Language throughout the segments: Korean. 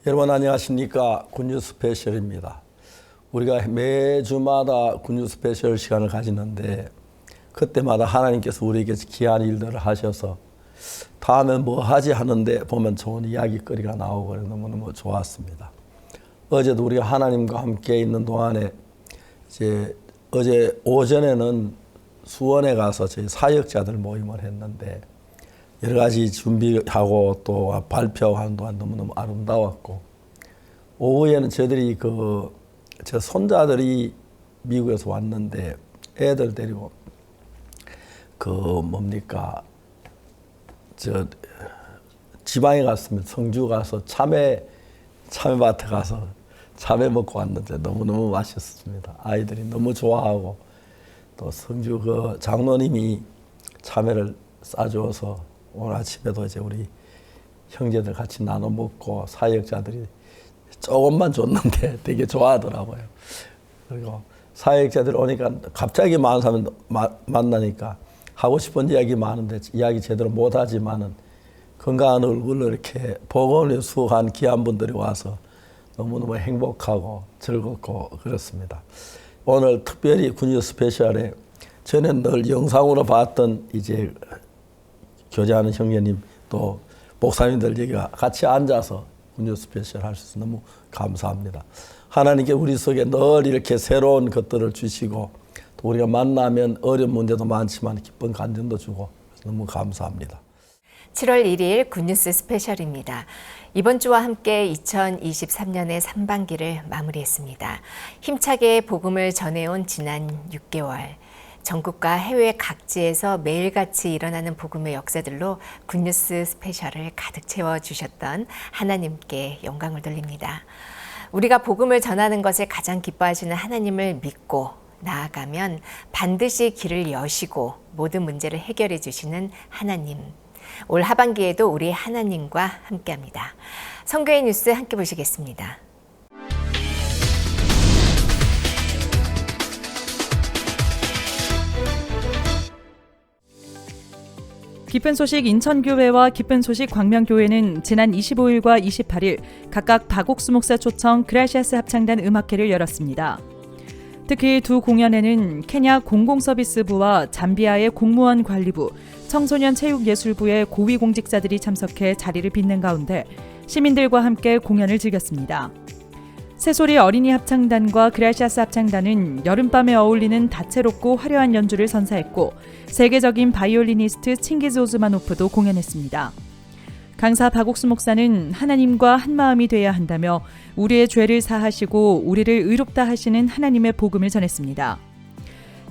여러분 안녕하십니까. 굿뉴 스페셜입니다. 우리가 매주마다 굿뉴 스페셜 시간을 가지는데 그때마다 하나님께서 우리에게 귀한 일들을 하셔서 다음에 뭐 하지 하는데 보면 좋은 이야기거리가 나오고 너무너무 좋았습니다. 어제도 우리가 하나님과 함께 있는 동안에 이제 어제 오전에는 수원에 가서 저희 사역자들 모임을 했는데 여러 가지 준비하고 또 발표하는 동안 너무너무 아름다웠고, 오후에는 저희들이 저 손자들이 미국에서 왔는데 애들 데리고 지방에 갔으면 성주 가서 참외밭에 가서 참외 먹고 왔는데 너무너무 맛있었습니다. 아이들이 너무 좋아하고 또 성주 장로님이 참외를 싸주어서 오늘 아침에도 이제 우리 형제들 같이 나눠 먹고 사역자들이 조금만 줬는데 되게 좋아하더라고요. 그리고 사역자들 오니까 갑자기 많은 사람 만나니까 하고 싶은 이야기 많은데 이야기 제대로 못하지만은 건강한 얼굴로 이렇게 복음을 수고한 귀한 분들이 와서 너무너무 행복하고 즐겁고 그렇습니다. 오늘 특별히 굿뉴 스페셜에 저는 늘 영상으로 봤던 이제 교제하는 형제님 또 목사님들 여기가 같이 앉아서 굿뉴 스페셜 할 수 있어서 너무 감사합니다. 하나님께 우리 속에 늘 이렇게 새로운 것들을 주시고 또 우리가 만나면 어려운 문제도 많지만 기쁜 간증도 주고 너무 감사합니다. 7월 1일 굿뉴스 스페셜입니다. 이번 주와 함께 2023년의 3반기를 마무리했습니다. 힘차게 복음을 전해온 지난 6개월. 전국과 해외 각지에서 매일같이 일어나는 복음의 역사들로 굿뉴스 스페셜을 가득 채워주셨던 하나님께 영광을 돌립니다. 우리가 복음을 전하는 것을 가장 기뻐하시는 하나님을 믿고 나아가면 반드시 길을 여시고 모든 문제를 해결해 주시는 하나님. 올 하반기에도 우리 하나님과 함께합니다. 선교의 뉴스 함께 보시겠습니다. 기쁜 소식 인천교회와 기쁜 소식 광명교회는 지난 25일과 28일 각각 박옥수 목사 초청 그라시아스 합창단 음악회를 열었습니다. 특히 두 공연에는 케냐 공공서비스부와 잠비아의 공무원 관리부, 청소년 체육예술부의 고위공직자들이 참석해 자리를 빛낸 가운데 시민들과 함께 공연을 즐겼습니다. 새소리 어린이 합창단과 그라시아스 합창단은 여름밤에 어울리는 다채롭고 화려한 연주를 선사했고 세계적인 바이올리니스트 칭기즈 오즈마노프도 공연했습니다. 강사 박옥수 목사는 하나님과 한마음이 돼야 한다며 우리의 죄를 사하시고 우리를 의롭다 하시는 하나님의 복음을 전했습니다.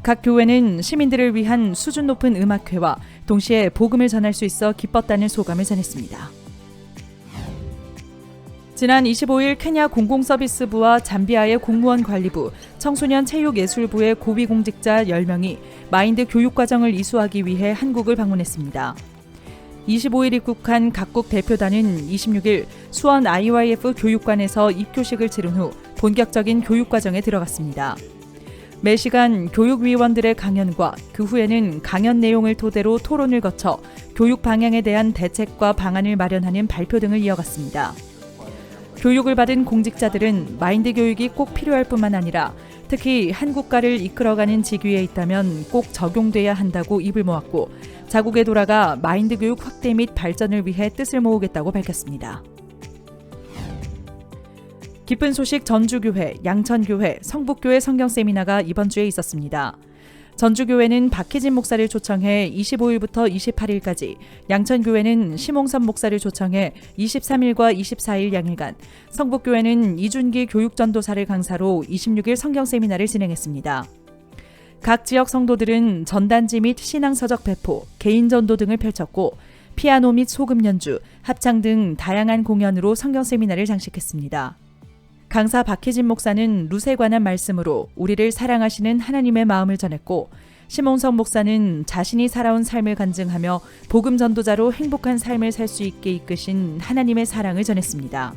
각 교회는 시민들을 위한 수준 높은 음악회와 동시에 복음을 전할 수 있어 기뻤다는 소감을 전했습니다. 지난 25일 케냐 공공서비스부와 잠비아의 공무원 관리부, 청소년 체육예술부의 고위공직자 10명이 마인드 교육과정을 이수하기 위해 한국을 방문했습니다. 25일 입국한 각국 대표단은 26일 수원 IYF 교육관에서 입교식을 치른 후 본격적인 교육과정에 들어갔습니다. 매시간 교육위원들의 강연과 그 후에는 강연 내용을 토대로 토론을 거쳐 교육 방향에 대한 대책과 방안을 마련하는 발표 등을 이어갔습니다. 교육을 받은 공직자들은 마인드 교육이 꼭 필요할 뿐만 아니라 특히 한국가를 이끌어가는 직위에 있다면 꼭 적용돼야 한다고 입을 모았고 자국에 돌아가 마인드 교육 확대 및 발전을 위해 뜻을 모으겠다고 밝혔습니다. 기쁜 소식 전주교회, 양천교회, 성북교회 성경세미나가 이번 주에 있었습니다. 전주교회는 박희진 목사를 초청해 25일부터 28일까지, 양천교회는 심홍선 목사를 초청해 23일과 24일 양일간, 성북교회는 이준기 교육전도사를 강사로 26일 성경세미나를 진행했습니다. 각 지역 성도들은 전단지 및 신앙서적 배포, 개인전도 등을 펼쳤고 피아노 및 소금 연주, 합창 등 다양한 공연으로 성경세미나를 장식했습니다. 강사 박희진 목사는 룻에 관한 말씀으로 우리를 사랑하시는 하나님의 마음을 전했고 심홍성 목사는 자신이 살아온 삶을 간증하며 복음 전도자로 행복한 삶을 살 수 있게 이끄신 하나님의 사랑을 전했습니다.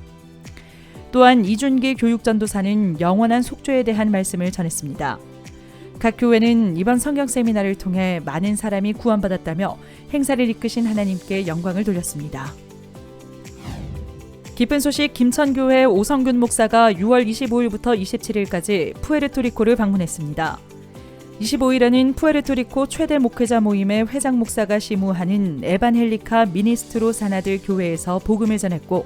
또한 이준기 교육전도사는 영원한 속죄에 대한 말씀을 전했습니다. 각 교회는 이번 성경 세미나를 통해 많은 사람이 구원받았다며 행사를 이끄신 하나님께 영광을 돌렸습니다. 기쁜 소식 김천교회 오성균 목사가 6월 25일부터 27일까지 푸에르토리코를 방문했습니다. 25일에는 푸에르토리코 최대 목회자 모임의 회장 목사가 시무하는 에반헬리카 미니스트로 사나들 교회에서 복음을 전했고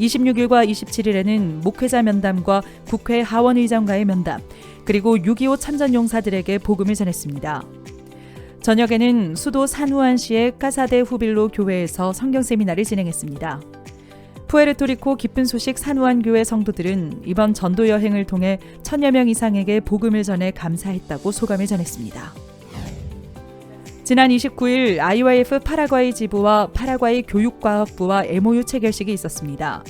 26일과 27일에는 목회자 면담과 국회 하원의장과의 면담 그리고 6.25 참전용사들에게 복음을 전했습니다. 저녁에는 수도 산후안시의 까사데 후빌로 교회에서 성경 세미나를 진행했습니다. 푸에르토리코 기쁜 소식 산후안 교회 성도들은 이번 전도 여행을 통해 1000여 명 이상에게 복음을 전해 감사했다고 소감을 전했습니다. 지난 29일 IYF 파라과이 지부와 파라과이 교육과학부와 MOU 체결식이 있었습니다.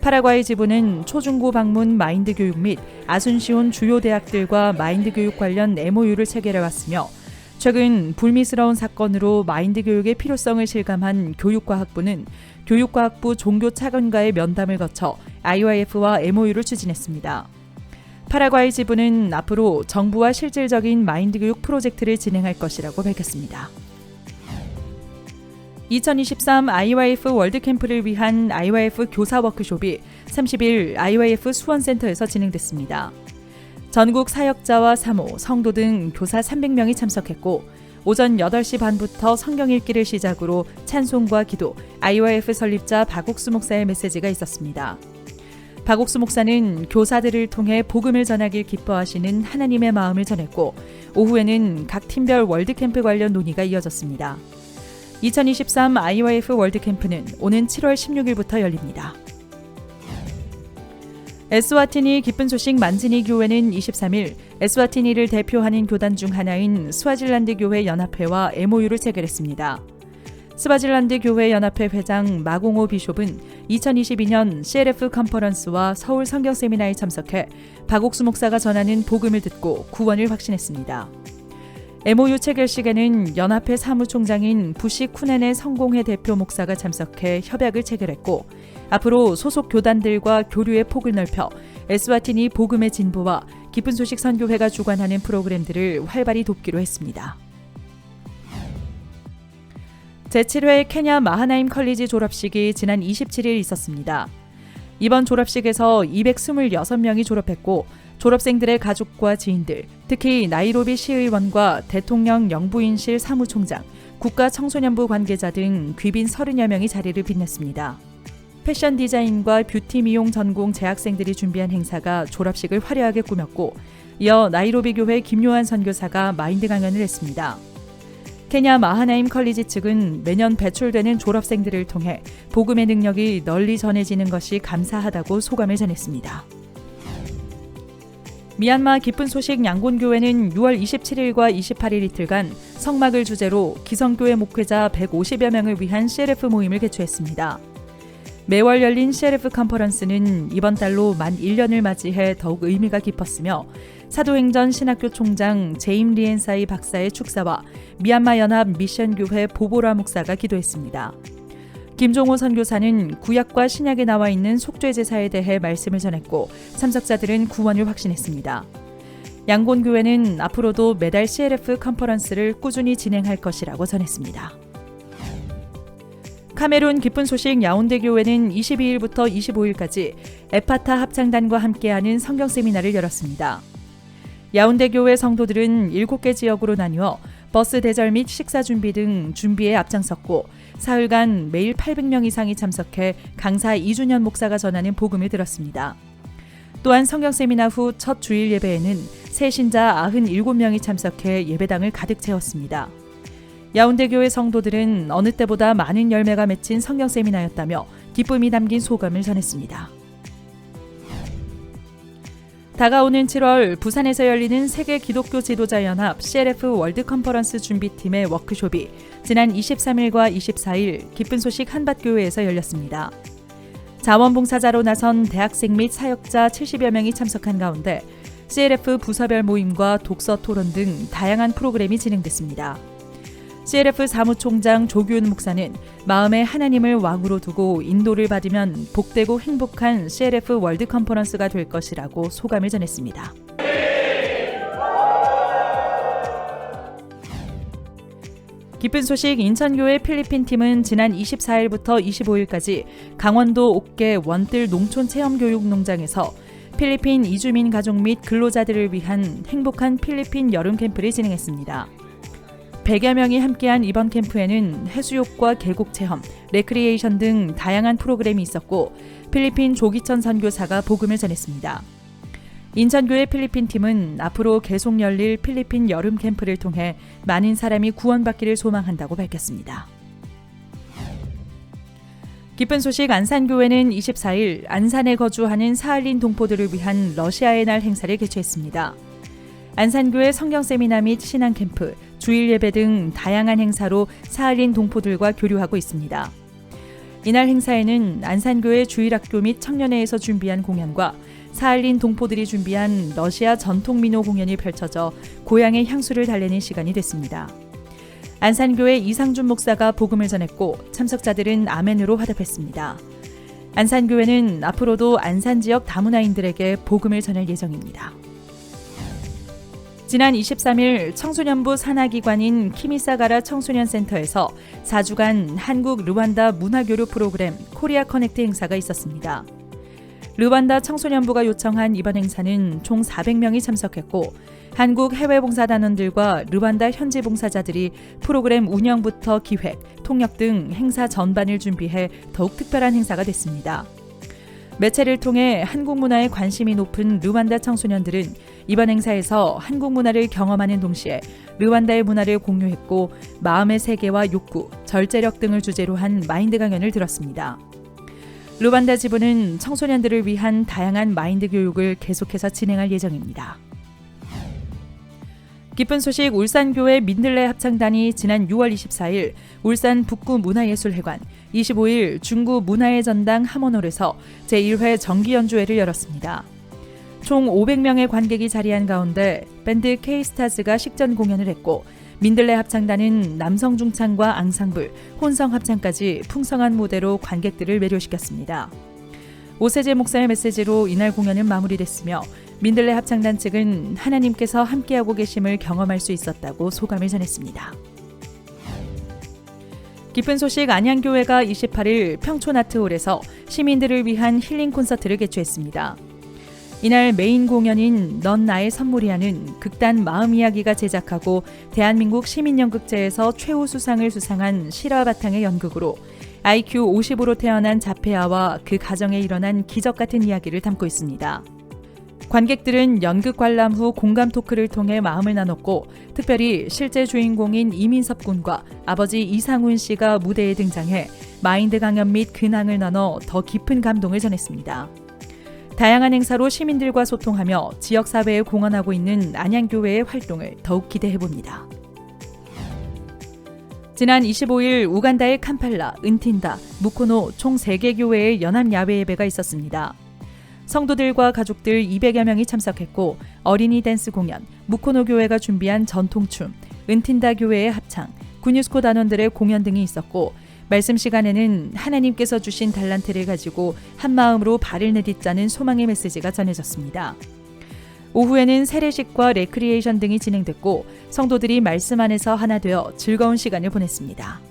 파라과이 지부는 초중고 방문 마인드 교육 및 아순시온 주요 대학들과 마인드 교육 관련 MOU를 체결해왔으며 최근 불미스러운 사건으로 마인드 교육의 필요성을 실감한 교육과학부는 교육과학부 종교차관과의 면담을 거쳐 IYF와 MOU를 추진했습니다. 파라과이 지부는 앞으로 정부와 실질적인 마인드 교육 프로젝트를 진행할 것이라고 밝혔습니다. 2023 IYF 월드캠프를 위한 IYF 교사 워크숍이 30일 IYF 수원센터에서 진행됐습니다. 전국 사역자와 사모, 성도 등 교사 300명이 참석했고 오전 8시 반부터 성경 읽기를 시작으로 찬송과 기도, IYF 설립자 박옥수 목사의 메시지가 있었습니다. 박옥수 목사는 교사들을 통해 복음을 전하길 기뻐하시는 하나님의 마음을 전했고 오후에는 각 팀별 월드캠프 관련 논의가 이어졌습니다. 2023 IYF 월드캠프는 오는 7월 16일부터 열립니다. 에스와티니 기쁜 소식 만지니 교회는 23일 에스와티니를 대표하는 교단 중 하나인 스와질란드 교회 연합회와 MOU를 체결했습니다. 스와질란드 교회 연합회 회장 마공호 비숍은 2022년 CLF 컨퍼런스와 서울 성경 세미나에 참석해 박옥수 목사가 전하는 복음을 듣고 구원을 확신했습니다. MOU 체결식에는 연합회 사무총장인 부시 쿠넨의 성공회 대표 목사가 참석해 협약을 체결했고 앞으로 소속 교단들과 교류의 폭을 넓혀 에스와티니 복음의 진보와 기쁜 소식 선교회가 주관하는 프로그램들을 활발히 돕기로 했습니다. 제7회 케냐 마하나임 컬리지 졸업식이 지난 27일 있었습니다. 이번 졸업식에서 226명이 졸업했고 졸업생들의 가족과 지인들, 특히 나이로비 시의원과 대통령 영부인실 사무총장, 국가청소년부 관계자 등 귀빈 30여 명이 자리를 빛냈습니다. 패션 디자인과 뷰티 미용 전공 재학생들이 준비한 행사가 졸업식을 화려하게 꾸몄고 이어 나이로비 교회 김요한 선교사가 마인드 강연을 했습니다. 케냐 마하나임 컬리지 측은 매년 배출되는 졸업생들을 통해 복음의 능력이 널리 전해지는 것이 감사하다고 소감을 전했습니다. 미얀마 기쁜 소식 양곤교회는 6월 27일과 28일 이틀간 성막을 주제로 기성교회 목회자 150여 명을 위한 CLF 모임을 개최했습니다. 매월 열린 CLF 컨퍼런스는 이번 달로 만 1년을 맞이해 더욱 의미가 깊었으며 사도행전 신학교 총장 제임 리엔사이 박사의 축사와 미얀마 연합 미션교회 보보라 목사가 기도했습니다. 김종호 선교사는 구약과 신약에 나와 있는 속죄제사에 대해 말씀을 전했고 참석자들은 구원을 확신했습니다. 양곤교회는 앞으로도 매달 CLF 컨퍼런스를 꾸준히 진행할 것이라고 전했습니다. 카메룬 기쁜 소식 야운데 교회는 22일부터 25일까지 에파타 합창단과 함께하는 성경 세미나를 열었습니다. 야운데 교회 성도들은 7개 지역으로 나뉘어 버스 대절 및 식사 준비 등 준비에 앞장섰고 사흘간 매일 800명 이상이 참석해 강사 2주년 목사가 전하는 복음을 들었습니다. 또한 성경 세미나 후 첫 주일 예배에는 새 신자 97명이 참석해 예배당을 가득 채웠습니다. 야운데 교회 성도들은 어느 때보다 많은 열매가 맺힌 성경 세미나였다며 기쁨이 담긴 소감을 전했습니다. 다가오는 7월 부산에서 열리는 세계 기독교 지도자 연합 CLF 월드 컨퍼런스 준비팀의 워크숍이 지난 23일과 24일 기쁜 소식 한밭교회에서 열렸습니다. 자원봉사자로 나선 대학생 및 사역자 70여 명이 참석한 가운데 CLF 부서별 모임과 독서 토론 등 다양한 프로그램이 진행됐습니다. CLF 사무총장 조규은 목사는 마음에 하나님을 왕으로 두고 인도를 받으면 복되고 행복한 CLF 월드 컨퍼런스가 될 것이라고 소감을 전했습니다. 기쁜 소식 인천교회 필리핀 팀은 지난 24일부터 25일까지 강원도 옥계 원뜰 농촌체험교육 농장에서 필리핀 이주민 가족 및 근로자들을 위한 행복한 필리핀 여름 캠프를 진행했습니다. 100여 명이 함께한 이번 캠프에는 해수욕과 계곡 체험, 레크리에이션 등 다양한 프로그램이 있었고 필리핀 조기천 선교사가 복음을 전했습니다. 인천교회 필리핀 팀은 앞으로 계속 열릴 필리핀 여름 캠프를 통해 많은 사람이 구원받기를 소망한다고 밝혔습니다. 기쁜 소식 안산교회는 24일 안산에 거주하는 사할린 동포들을 위한 러시아의 날 행사를 개최했습니다. 안산교회 성경세미나 및 신앙캠프, 주일 예배 등 다양한 행사로 사할린 동포들과 교류하고 있습니다. 이날 행사에는 안산교회 주일학교 및 청년회에서 준비한 공연과 사할린 동포들이 준비한 러시아 전통 민요 공연이 펼쳐져 고향의 향수를 달래는 시간이 됐습니다. 안산교회 이상준 목사가 복음을 전했고 참석자들은 아멘으로 화답했습니다. 안산교회는 앞으로도 안산 지역 다문화인들에게 복음을 전할 예정입니다. 지난 23일 청소년부 산하기관인 키미사가라 청소년센터에서 4주간 한국 르완다 문화교류 프로그램 코리아 커넥트 행사가 있었습니다. 르완다 청소년부가 요청한 이번 행사는 총 400명이 참석했고 한국 해외봉사단원들과 르완다 현지 봉사자들이 프로그램 운영부터 기획, 통역 등 행사 전반을 준비해 더욱 특별한 행사가 됐습니다. 매체를 통해 한국 문화에 관심이 높은 르완다 청소년들은 이번 행사에서 한국 문화를 경험하는 동시에 르완다의 문화를 공유했고 마음의 세계와 욕구, 절제력 등을 주제로 한 마인드 강연을 들었습니다. 르완다 지부는 청소년들을 위한 다양한 마인드 교육을 계속해서 진행할 예정입니다. 기쁜 소식 울산교회 민들레 합창단이 지난 6월 24일 울산 북구 문화예술회관, 25일 중구 문화의 전당 함원홀에서 제1회 정기연주회를 열었습니다. 총 500명의 관객이 자리한 가운데 밴드 K스타즈가 식전 공연을 했고 민들레 합창단은 남성 중창과 앙상블, 혼성 합창까지 풍성한 무대로 관객들을 매료시켰습니다. 오세재 목사의 메시지로 이날 공연은 마무리됐으며 민들레 합창단 측은 하나님께서 함께하고 계심을 경험할 수 있었다고 소감을 전했습니다. 기쁜 소식 안양교회가 28일 평촌아트홀에서 시민들을 위한 힐링 콘서트를 개최했습니다. 이날 메인 공연인 넌 나의 선물이야는 극단 마음이야기가 제작하고 대한민국 시민연극제에서 최우 수상을 수상한 실화 바탕의 연극으로 IQ 50으로 태어난 자폐아와 그 가정에 일어난 기적 같은 이야기를 담고 있습니다. 관객들은 연극 관람 후 공감 토크를 통해 마음을 나눴고 특별히 실제 주인공인 이민섭 군과 아버지 이상훈 씨가 무대에 등장해 마인드 강연 및 근황을 나눠 더 깊은 감동을 전했습니다. 다양한 행사로 시민들과 소통하며 지역사회에 공헌하고 있는 안양교회의 활동을 더욱 기대해봅니다. 지난 25일 우간다의 캄팔라, 은틴다, 무코노 총 3개 교회의 연합 야외 예배가 있었습니다. 성도들과 가족들 200여 명이 참석했고 어린이 댄스 공연, 무코노 교회가 준비한 전통춤, 은틴다 교회의 합창, 구뉴스코 단원들의 공연 등이 있었고 말씀 시간에는 하나님께서 주신 달란트를 가지고 한마음으로 발을 내딛자는 소망의 메시지가 전해졌습니다. 오후에는 세례식과 레크리에이션 등이 진행됐고 성도들이 말씀 안에서 하나 되어 즐거운 시간을 보냈습니다.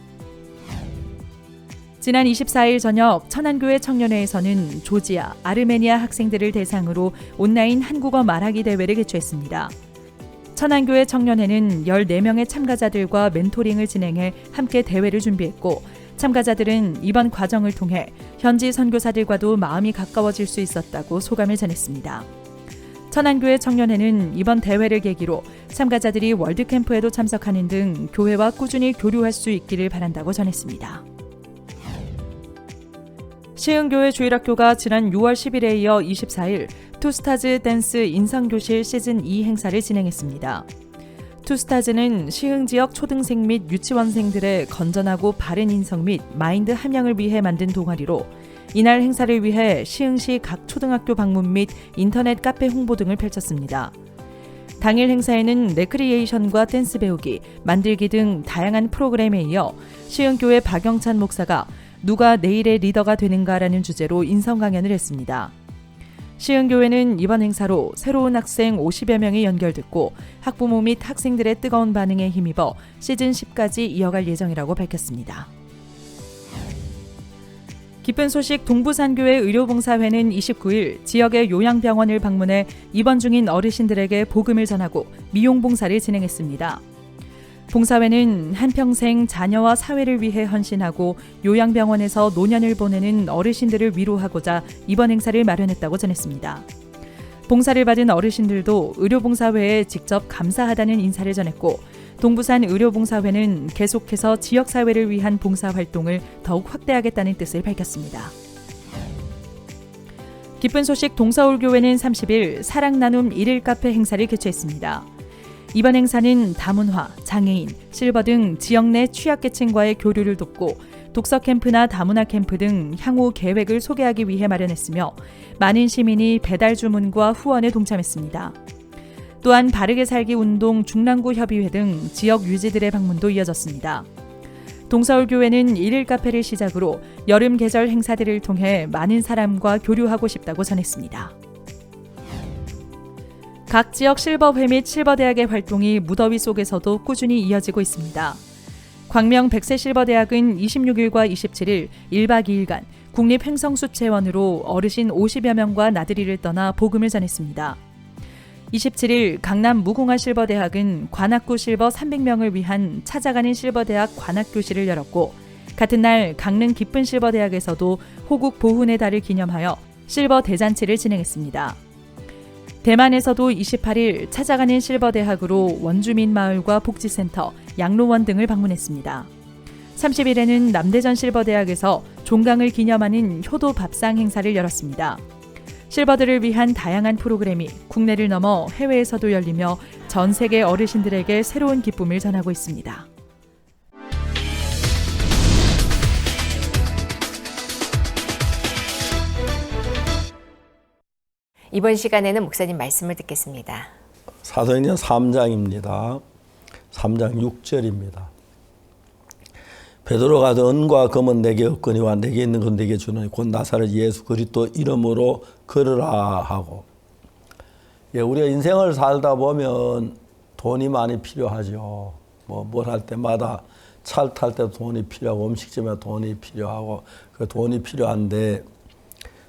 지난 24일 저녁 천안교회 청년회에서는 조지아, 아르메니아 학생들을 대상으로 온라인 한국어 말하기 대회를 개최했습니다. 천안교회 청년회는 14명의 참가자들과 멘토링을 진행해 함께 대회를 준비했고 참가자들은 이번 과정을 통해 현지 선교사들과도 마음이 가까워질 수 있었다고 소감을 전했습니다. 천안교회 청년회는 이번 대회를 계기로 참가자들이 월드캠프에도 참석하는 등 교회와 꾸준히 교류할 수 있기를 바란다고 전했습니다. 시흥교회 주일학교가 지난 6월 10일에 이어 24일 투스타즈 댄스 인성교실 시즌2 행사를 진행했습니다. 투스타즈는 시흥 지역 초등생 및 유치원생들의 건전하고 바른 인성 및 마인드 함양을 위해 만든 동아리로 이날 행사를 위해 시흥시 각 초등학교 방문 및 인터넷 카페 홍보 등을 펼쳤습니다. 당일 행사에는 레크리에이션과 댄스 배우기, 만들기 등 다양한 프로그램에 이어 시흥교회 박영찬 목사가 누가 내일의 리더가 되는가라는 주제로 인성 강연을 했습니다. 시흥교회는 이번 행사로 새로운 학생 50여 명이 연결됐고 학부모 및 학생들의 뜨거운 반응에 힘입어 시즌 10까지 이어갈 예정이라고 밝혔습니다. 기쁜 소식 동부산교회 의료봉사회는 29일 지역의 요양병원을 방문해 입원 중인 어르신들에게 복음을 전하고 미용봉사를 진행했습니다. 봉사회는 한평생 자녀와 사회를 위해 헌신하고 요양병원에서 노년을 보내는 어르신들을 위로하고자 이번 행사를 마련했다고 전했습니다. 봉사를 받은 어르신들도 의료봉사회에 직접 감사하다는 인사를 전했고 동부산 의료봉사회는 계속해서 지역사회를 위한 봉사활동을 더욱 확대하겠다는 뜻을 밝혔습니다. 기쁜 소식 동서울교회는 30일 사랑나눔 1일 카페 행사를 개최했습니다. 이번 행사는 다문화, 장애인, 실버 등 지역 내 취약계층과의 교류를 돕고 독서 캠프나 다문화 캠프 등 향후 계획을 소개하기 위해 마련했으며 많은 시민이 배달 주문과 후원에 동참했습니다. 또한 바르게 살기 운동 중랑구 협의회 등 지역 유지들의 방문도 이어졌습니다. 동서울교회는 1일 카페를 시작으로 여름 계절 행사들을 통해 많은 사람과 교류하고 싶다고 전했습니다. 각 지역 실버회 및 실버대학의 활동이 무더위 속에서도 꾸준히 이어지고 있습니다. 광명 백세실버대학은 26일과 27일 1박 2일간 국립횡성수채원으로 어르신 50여 명과 나들이를 떠나 복음을 전했습니다. 27일 강남 무궁화 실버대학은 관악구 실버 300명을 위한 찾아가는 실버대학 관악교실을 열었고 같은 날 강릉 기쁜 실버대학에서도 호국 보훈의 달을 기념하여 실버 대잔치를 진행했습니다. 대만에서도 28일 찾아가는 실버대학으로 원주민 마을과 복지센터, 양로원 등을 방문했습니다. 30일에는 남대전 실버대학에서 종강을 기념하는 효도 밥상 행사를 열었습니다. 실버들을 위한 다양한 프로그램이 국내를 넘어 해외에서도 열리며 전 세계 어르신들에게 새로운 기쁨을 전하고 있습니다. 이번 시간에는 목사님 말씀을 듣겠습니다. 사도행전 3장입니다. 3장 6절입니다. 베드로가 은과 금은 내게 없거니와 내게 있는 건 내게 주노니 곧 나사렛 예수 그리스도 이름으로 걸으라 하고. 우리가 인생을 살다 보면 돈이 많이 필요하죠. 뭘 할 때마다 차를 탈 때도 돈이 필요하고 음식점에 돈이 필요하고 그 돈이 필요한데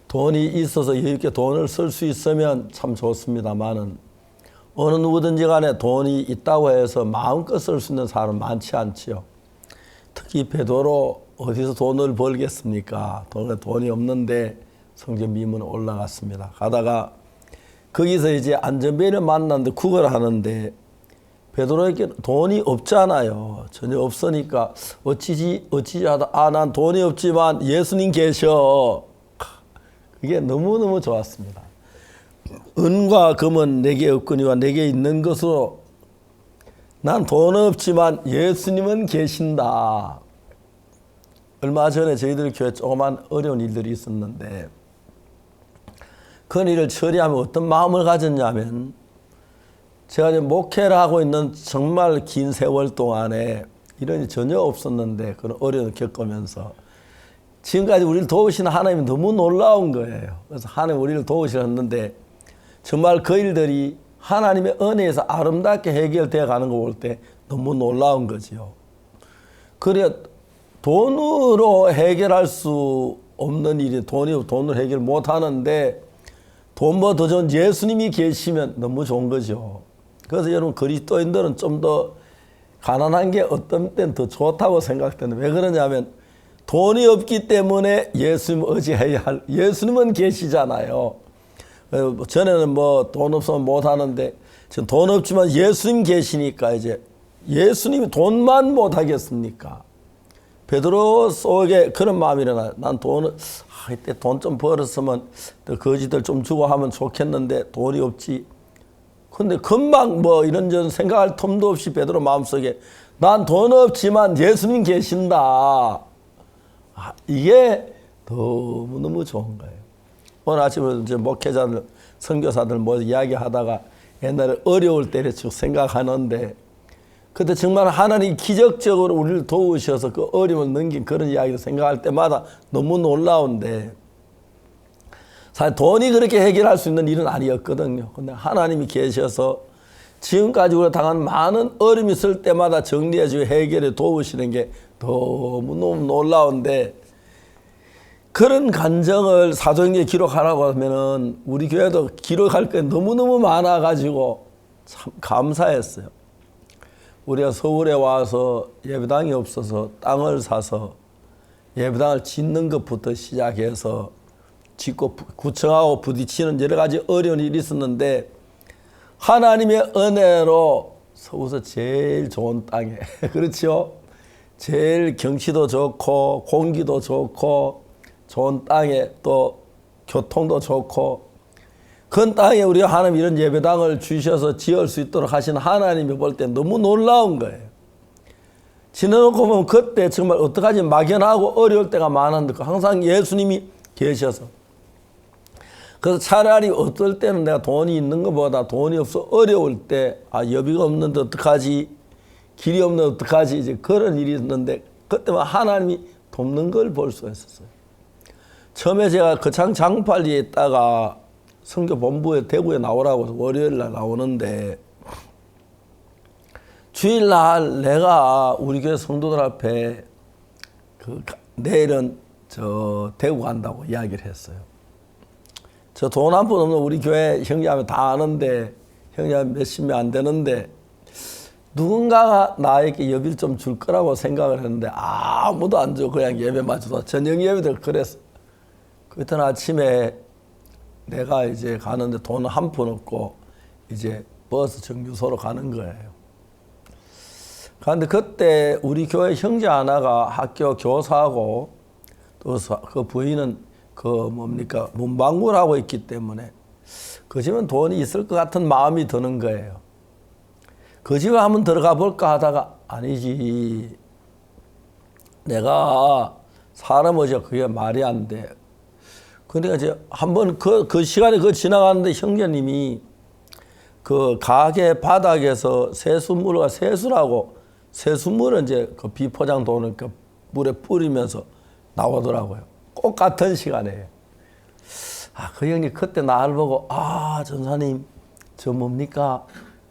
돈이 있어서 여유있게 돈을 쓸 수 있으면 참 좋습니다만은 어느 누구든지 간에 돈이 있다고 해서 마음껏 쓸 수 있는 사람은 많지 않지요. 특히 베드로 어디서 돈을 벌겠습니까? 돈이 없는데 성전 미문에 올라갔습니다. 가다가 거기서 이제 안전벨을 만났는데 구걸을 하는데 베드로에게 돈이 없잖아요. 전혀 없으니까 어찌지 하다 난 돈이 없지만 예수님 계셔. 그게 너무너무 좋았습니다. 은과 금은 내게 없거니와 내게 있는 것으로 난 돈 없지만 예수님은 계신다. 얼마 전에 저희들 교회 조그만 어려운 일들이 있었는데 그 일을 처리하면 어떤 마음을 가졌냐면 제가 이제 목회를 하고 있는 정말 긴 세월 동안에 이런 일이 전혀 없었는데 그런 어려움을 겪으면서 지금까지 우리를 도우시는 하나님이 너무 놀라운 거예요. 그래서 하나님 우리를 도우시는데 정말 그 일들이 하나님의 은혜에서 아름답게 해결되어 가는 거 볼 때 너무 놀라운 거지요. 그래 돈으로 해결할 수 없는 일이 돈으로 해결 못 하는데 돈보다 더 좋은 예수님이 계시면 너무 좋은 거죠. 그래서 여러분 그리스도인들은 좀 더 가난한 게 어떤 때는 더 좋다고 생각되는데 왜 그러냐면 돈이 없기 때문에 예수님 의지해야 할 예수님은 계시잖아요. 전에는 돈 없으면 못 하는데 지금 돈 없지만 예수님 계시니까 이제 예수님이 돈만 못 하겠습니까? 베드로 속에 그런 마음이 일어나요. 난 이때 돈 좀 벌었으면 거지들 좀 주고 하면 좋겠는데 돈이 없지. 근데 금방 이런저런 생각할 틈도 없이 베드로 마음속에 난 돈 없지만 예수님 계신다. 이게 너무너무 좋은 거예요. 오늘 아침에 이제 목회자들, 선교사들 이야기하다가 옛날에 어려울 때를 쭉 생각하는데 그때 정말 하나님이 기적적으로 우리를 도우셔서 그 어려움을 넘긴 그런 이야기를 생각할 때마다 너무 놀라운데 사실 돈이 그렇게 해결할 수 있는 일은 아니었거든요. 근데 하나님이 계셔서 지금까지 우리가 당한 많은 어려움이 있을 때마다 정리해주고 해결해 도우시는 게 너무너무 놀라운데, 그런 간정을 사도행전에 기록하라고 하면은 우리 교회도 기록할 게 너무너무 많아가지고 참 감사했어요. 우리가 서울에 와서 예배당이 없어서 땅을 사서 예배당을 짓는 것부터 시작해서 짓고 구청하고 부딪히는 여러 가지 어려운 일이 있었는데, 하나님의 은혜로 서울에서 제일 좋은 땅에 그렇죠? 제일 경치도 좋고 공기도 좋고 좋은 땅에 또 교통도 좋고 그 땅에 우리가 하나님 이런 예배당을 주셔서 지을 수 있도록 하신 하나님이 볼 때 너무 놀라운 거예요. 지내놓고 보면 그때 정말 어떡하지 막연하고 어려울 때가 많았는데 항상 예수님이 계셔서, 그래서 차라리 어떨 때는 내가 돈이 있는 것보다 돈이 없어 어려울 때 여비가 없는데 어떡하지, 길이 없는데 어떡하지, 이제 그런 일이 있는데 그때만 하나님이 돕는 걸 볼 수 있었어요. 처음에 제가 거창 장팔리에 있다가 선교 본부에 대구에 나오라고 월요일 날 나오는데, 주일날 내가 우리 교회 성도들 앞에 내일은 저 대구 간다고 이야기를 했어요. 저 돈 한 푼 없는 우리 교회 형제하면 다 아는데, 형제하면 몇십 명 안 되는데 누군가가 나에게 여비를 좀 줄 거라고 생각을 했는데 아무도 안 줘. 그냥 예배 맞춰서 저녁 예배도 그랬어. 그때 아침에 내가 이제 가는데 돈 한 푼 없고 이제 버스 정류소로 가는 거예요. 그런데 그때 우리 교회 형제 하나가 학교 교사하고 또 그 부인은 문방구를 하고 있기 때문에 그 집은 돈이 있을 것 같은 마음이 드는 거예요. 그 집에 한번 들어가 볼까 하다가 아니지. 내가 사람 어제 그게 말이 안 돼. 그러니까 이제 한번 그 시간이 지나가는데 형제님이 그 가게 바닥에서 세수라고 세수물을 이제 그 비포장 돈을 그 물에 뿌리면서 나오더라고요. 꼭 같은 시간에. 그 형님 그때 나를 보고 전사님 저 뭡니까?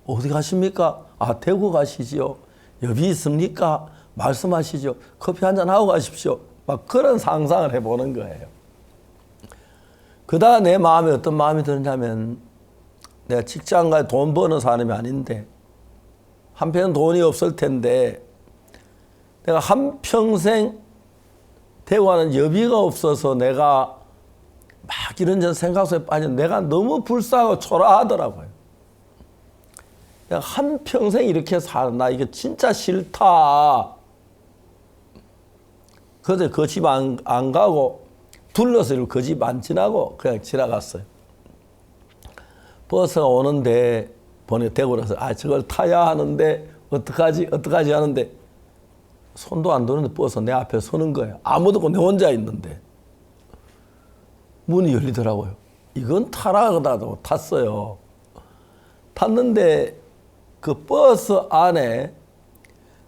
어디 가십니까? 대구 가시지요. 여비 있습니까? 말씀하시죠. 커피 한잔 하고 가십시오. 막 그런 상상을 해보는 거예요. 그다가 내 마음에 어떤 마음이 드느냐면, 내가 직장가에 돈 버는 사람이 아닌데 한편 돈이 없을 텐데 내가 한평생 대구 가는 여비가 없어서 내가 막 이런저런 생각 속에 빠져 내가 너무 불쌍하고 초라하더라고요. 내가 한평생 이렇게 살나 이게 진짜 싫다. 그래서 그 집 안 가고 둘러서 그 집 안 지나고 그냥 지나갔어요. 버스가 오는데 보내 대구라서 저걸 타야 하는데 어떡하지 하는데 손도 안 드는데 버스 내 앞에 서는 거예요. 아무도 없고 내 혼자 있는데 문이 열리더라고요. 이건 타라 그러다가 탔어요. 탔는데 그 버스 안에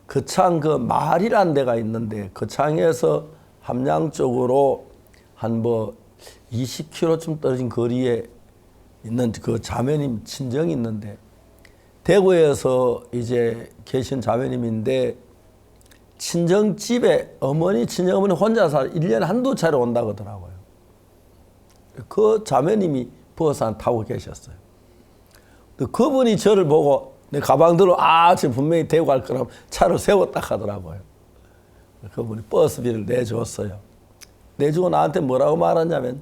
거창 그 말이란 데가 있는데 거창에서 함양 쪽으로 한 20km쯤 떨어진 거리에 있는 그 자매님 친정이 있는데, 대구에서 이제 계신 자매님인데 친정집에 친정어머니 혼자 살 1년에 한두 차례 온다고 하더라고요. 그 자매님이 버스 안 타고 계셨어요. 그분이 저를 보고 내 가방 들어 지금 분명히 대구 갈 거라고 차를 세웠다 하더라고요. 그분이 버스비를 내줬어요. 내주고 나한테 뭐라고 말하냐면,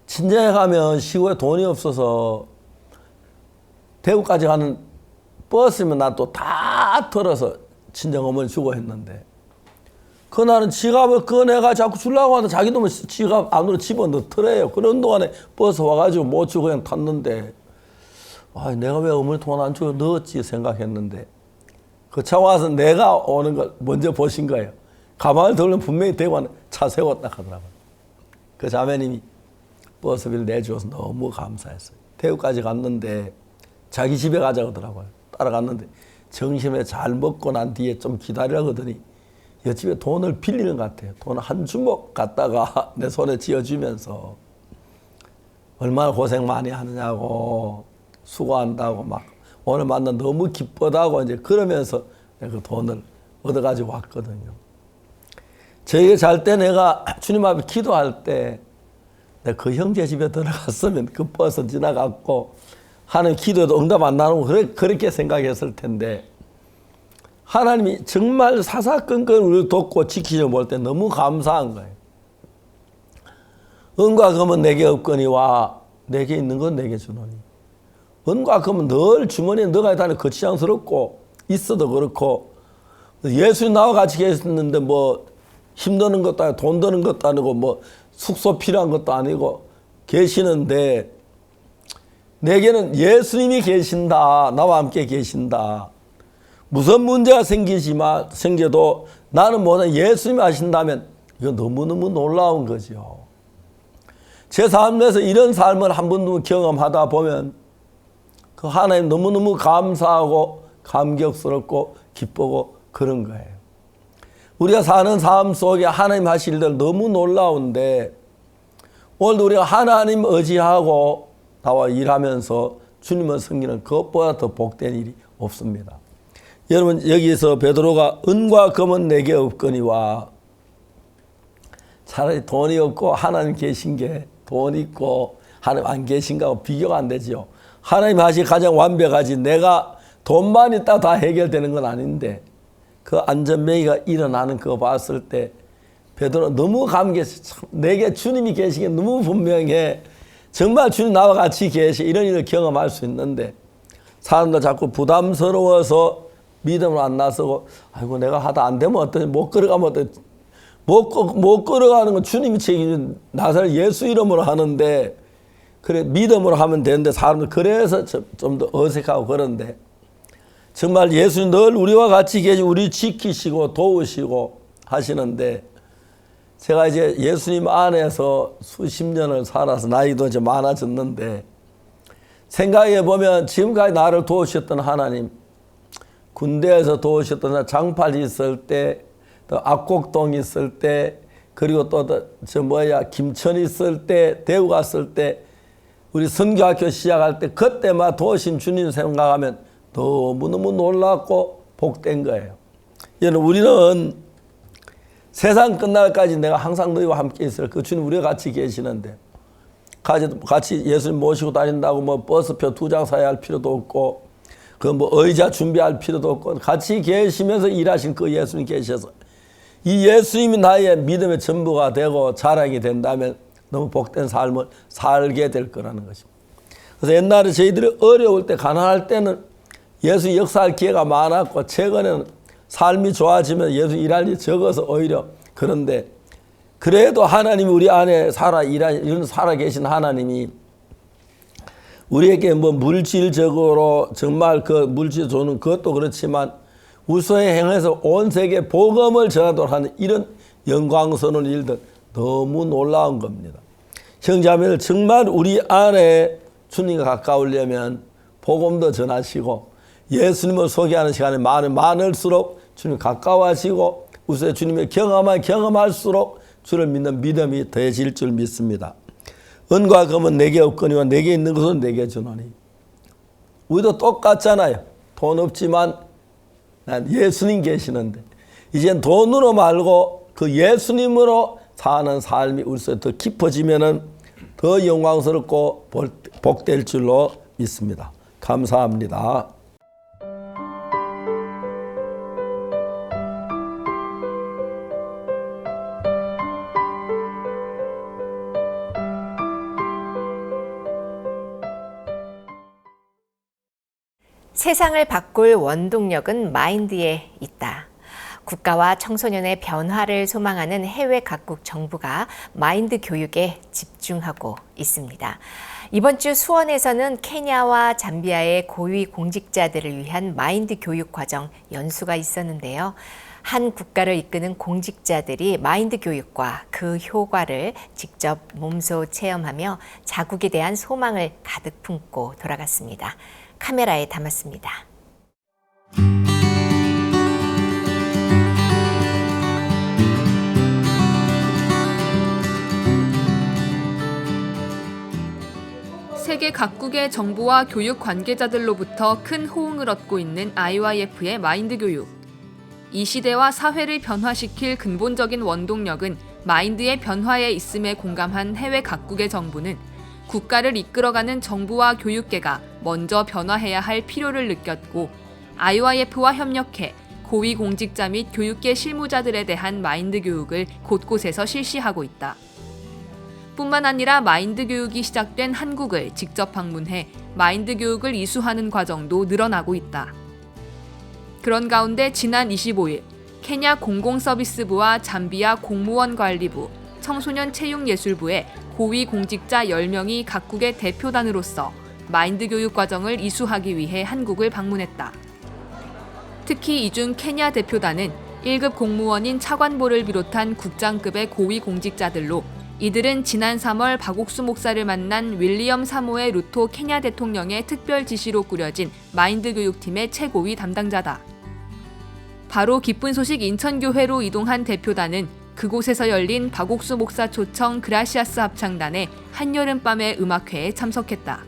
친정에 가면 시골에 돈이 없어서 대구까지 가는 버스면 나 또 다 털어서 친정 어머니 주고 했는데, 그날은 지갑을 꺼내가 자꾸 주려고 하는데 자기도 뭐 지갑 안으로 집어넣더래요. 그런 동안에 버스 와가지고 못 주고 그냥 탔는데, 내가 왜 어머니 돈 안 주고 넣었지 생각했는데, 그 차 와서 내가 오는 걸 먼저 보신 거예요. 가방을 들면 분명히 대구는 차 세웠다 하더라고요. 그 자매님이 버스비를 내주어서 너무 감사했어요. 대구까지 갔는데 자기 집에 가자고 하더라고요. 따라갔는데 점심에 잘 먹고 난 뒤에 좀 기다리라고 하더니 옆집에 돈을 빌리는 것 같아요. 돈 한 주먹 갖다가 내 손에 쥐어주면서 얼마나 고생 많이 하느냐고 수고한다고 막 오늘 만나 너무 기쁘다고 이제 그러면서 그 돈을 얻어가지고 왔거든요. 저에게 잘 때 내가 주님 앞에 기도할 때 내가 그 형제 집에 들어갔으면 그 버스 지나갔고 하나님 기도에도 응답 안 나오고 그렇게 생각했을 텐데 하나님이 정말 사사건건 우리를 돕고 지키려 볼 때 너무 감사한 거예요. 은과 금은 내게 없거니와 내게 있는 건 내게 주노니. 은과 금은 늘 주머니에 넣어가 있다니 거치장스럽고 있어도 그렇고 예수님 나와 같이 계셨는데 뭐 힘드는 것도 아니고 돈 드는 것도 아니고 뭐 숙소 필요한 것도 아니고 계시는데 내게는 예수님이 계신다. 나와 함께 계신다. 무슨 문제가 생겨도 나는 뭐든 예수님이 하신다면 이거 너무너무 놀라운 거죠. 제 삶에서 이런 삶을 한 번도 경험하다 보면 그 하나님 너무너무 감사하고 감격스럽고 기쁘고 그런 거예요. 우리가 사는 삶 속에 하나님 하실 일 너무 놀라운데 오늘도 우리가 하나님 의지하고 나와 일하면서 주님을 섬기는 그것보다 더 복된 일이 없습니다. 여러분 여기서 베드로가 은과 금은 내게 없거니와 차라리 돈이 없고 하나님 계신 게 돈 있고 하나님 안 계신가하고 비교가 안 되죠. 하나님 하시 가장 완벽하지 내가 돈만 있다 다 해결되는 건 아닌데 그 안전매이가 일어나는 그거 봤을 때 베드로 너무 감격했어요. 내게 주님이 계시게 너무 분명해. 정말 주님 나와 같이 계시 이런 일을 경험할 수 있는데 사람들 자꾸 부담스러워서 믿음을 안 나서고 아이고 내가 하다 안 되면 어떠지 못 걸어가면 어떠지 못 걸어가는 건 주님이 책임져 나사렛 예수 이름으로 하는데 그래 믿음으로 하면 되는데 사람들 그래서 좀 더 어색하고 그런데 정말 예수님 늘 우리와 같이 계시 우리 지키시고 도우시고 하시는데 제가 이제 예수님 안에서 수십 년을 살아서 나이도 이제 많아졌는데 생각해 보면 지금까지 나를 도우셨던 하나님 군대에서 도우셨던 장팔 있을 때 또 압곡동 있을 때 그리고 또 김천 있을 때 대구 갔을 때 우리 선교학교 시작할 때 그때만 도우신 주님 생각하면 너무너무 놀랍고 복된 거예요. 여러분 우리는 세상 끝날까지 내가 항상 너희와 함께 있을 그 주님 우리가 같이 계시는데 같이 예수님 모시고 다닌다고 뭐 버스표 2장 사야 할 필요도 없고 그 뭐 의자 준비할 필요도 없고 같이 계시면서 일하신 그 예수님 계셔서 이 예수님이 나의 믿음의 전부가 되고 자랑이 된다면 너무 복된 삶을 살게 될 거라는 것입니다. 그래서 옛날에 저희들이 어려울 때 가난할 때는 예수 역사할 기회가 많았고 최근에는 삶이 좋아지면 예수 일할 일이 적어서 오히려 그런데 그래도 하나님이 우리 안에 살아 계신 하나님이 우리에게 뭐 물질적으로 정말 그 물질 주는 그것도 그렇지만 우수에 행해서 온 세계에 복음을 전하도록 하는 이런 영광스러운 일들 너무 놀라운 겁니다. 형제자매들 정말 우리 안에 주님과 가까우려면 복음도 전하시고 예수님을 소개하는 시간이 많을수록 주님 가까워지고 우수에 주님의 경험할수록 주를 믿는 믿음이 더해질 줄 믿습니다. 은과 금은 내게 없거니와 내게 있는 것은 내게 주노니. 우리도 똑같잖아요. 돈 없지만 난 예수님 계시는데 이젠 돈으로 말고 그 예수님으로 사는 삶이 우리 속에 더 깊어지면은 더 영광스럽고 복될 줄로 믿습니다. 감사합니다. 세상을 바꿀 원동력은 마인드에 있다. 국가와 청소년의 변화를 소망하는 해외 각국 정부가 마인드 교육에 집중하고 있습니다. 이번 주 수원에서는 케냐와 잠비아의 고위 공직자들을 위한 마인드 교육 과정 연수가 있었는데요. 한 국가를 이끄는 공직자들이 마인드 교육과 그 효과를 직접 몸소 체험하며 자국에 대한 소망을 가득 품고 돌아갔습니다. 카메라에 담았습니다. 세계 각국의 정부와 교육 관계자들로부터 큰 호응을 얻고 있는 IYF의 마인드 교육. 이 시대와 사회를 변화시킬 근본적인 원동력은 마인드의 변화에 있음에 공감한 해외 각국의 정부는 국가를 이끌어가는 정부와 교육계가 먼저 변화해야 할 필요를 느꼈고 IYF와 협력해 고위공직자 및 교육계 실무자들에 대한 마인드 교육을 곳곳에서 실시하고 있다. 뿐만 아니라 마인드 교육이 시작된 한국을 직접 방문해 마인드 교육을 이수하는 과정도 늘어나고 있다. 그런 가운데 지난 25일 케냐 공공서비스부와 잠비아 공무원관리부, 청소년 체육예술부의 고위공직자 10명이 각국의 대표단으로서 마인드 교육 과정을 이수하기 위해 한국을 방문했다. 특히 이 중 케냐 대표단은 1급 공무원인 차관보를 비롯한 국장급의 고위공직자들로 이들은 지난 3월 박옥수 목사를 만난 윌리엄 사모의 루토 케냐 대통령의 특별 지시로 꾸려진 마인드 교육팀의 최고위 담당자다. 바로 기쁜 소식 인천교회로 이동한 대표단은 그곳에서 열린 박옥수 목사 초청 그라시아스 합창단의 한여름밤의 음악회에 참석했다.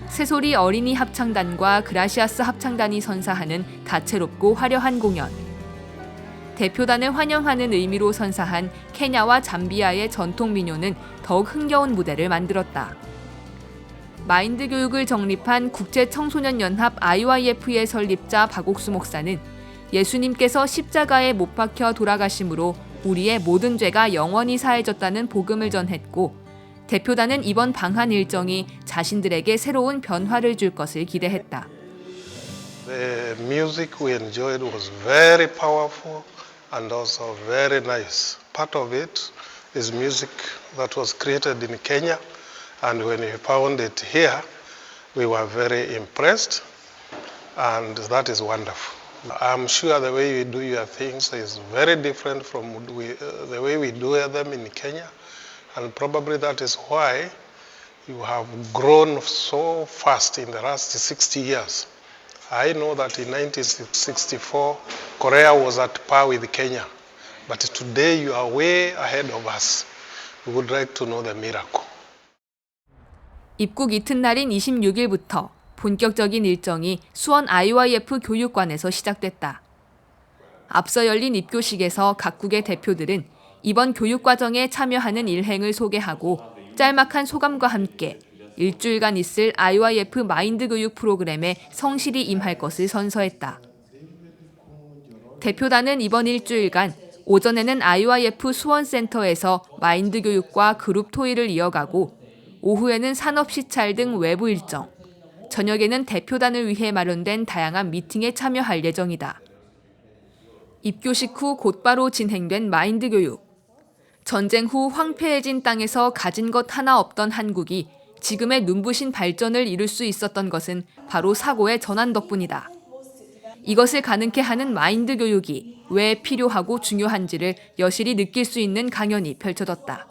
새소리 어린이 합창단과 그라시아스 합창단이 선사하는 다채롭고 화려한 공연. 대표단을 환영하는 의미로 선사한 케냐와 잠비아의 전통 민요는 더욱 흥겨운 무대를 만들었다. 마인드 교육을 정립한 국제청소년연합 IYF의 설립자 박옥수 목사는 예수님께서 십자가에 못 박혀 돌아가심으로 우리의 모든 죄가 영원히 사해졌다는 복음을 전했고 대표단은 이번 방한 일정이 자신들에게 새로운 변화를 줄 것을 기대했다. The music we enjoyed was very powerful and also very nice. Part of it is music that was created in Kenya, and when we found it here, we were very impressed, and that is wonderful. I'm sure the way you do your things is very different from the way we do them in Kenya, and probably that is why you have grown so fast in the last 60 years. I know that in 1964, Korea was at par with Kenya, but today you are way ahead of us. We would like to know the miracle. 입국 이튿날인 26일부터 본격적인 일정이 수원 IYF 교육관에서 시작됐다. 앞서 열린 입교식에서 각국의 대표들은 이번 교육과정에 참여하는 일행을 소개하고 짤막한 소감과 함께 일주일간 있을 IYF 마인드 교육 프로그램에 성실히 임할 것을 선서했다. 대표단은 이번 일주일간 오전에는 IYF 수원센터에서 마인드 교육과 그룹 토의를 이어가고 오후에는 산업시찰 등 외부 일정, 저녁에는 대표단을 위해 마련된 다양한 미팅에 참여할 예정이다. 입교식 후 곧바로 진행된 마인드 교육. 전쟁 후 황폐해진 땅에서 가진 것 하나 없던 한국이 지금의 눈부신 발전을 이룰 수 있었던 것은 바로 사고의 전환 덕분이다. 이것을 가능케 하는 마인드 교육이 왜 필요하고 중요한지를 여실히 느낄 수 있는 강연이 펼쳐졌다.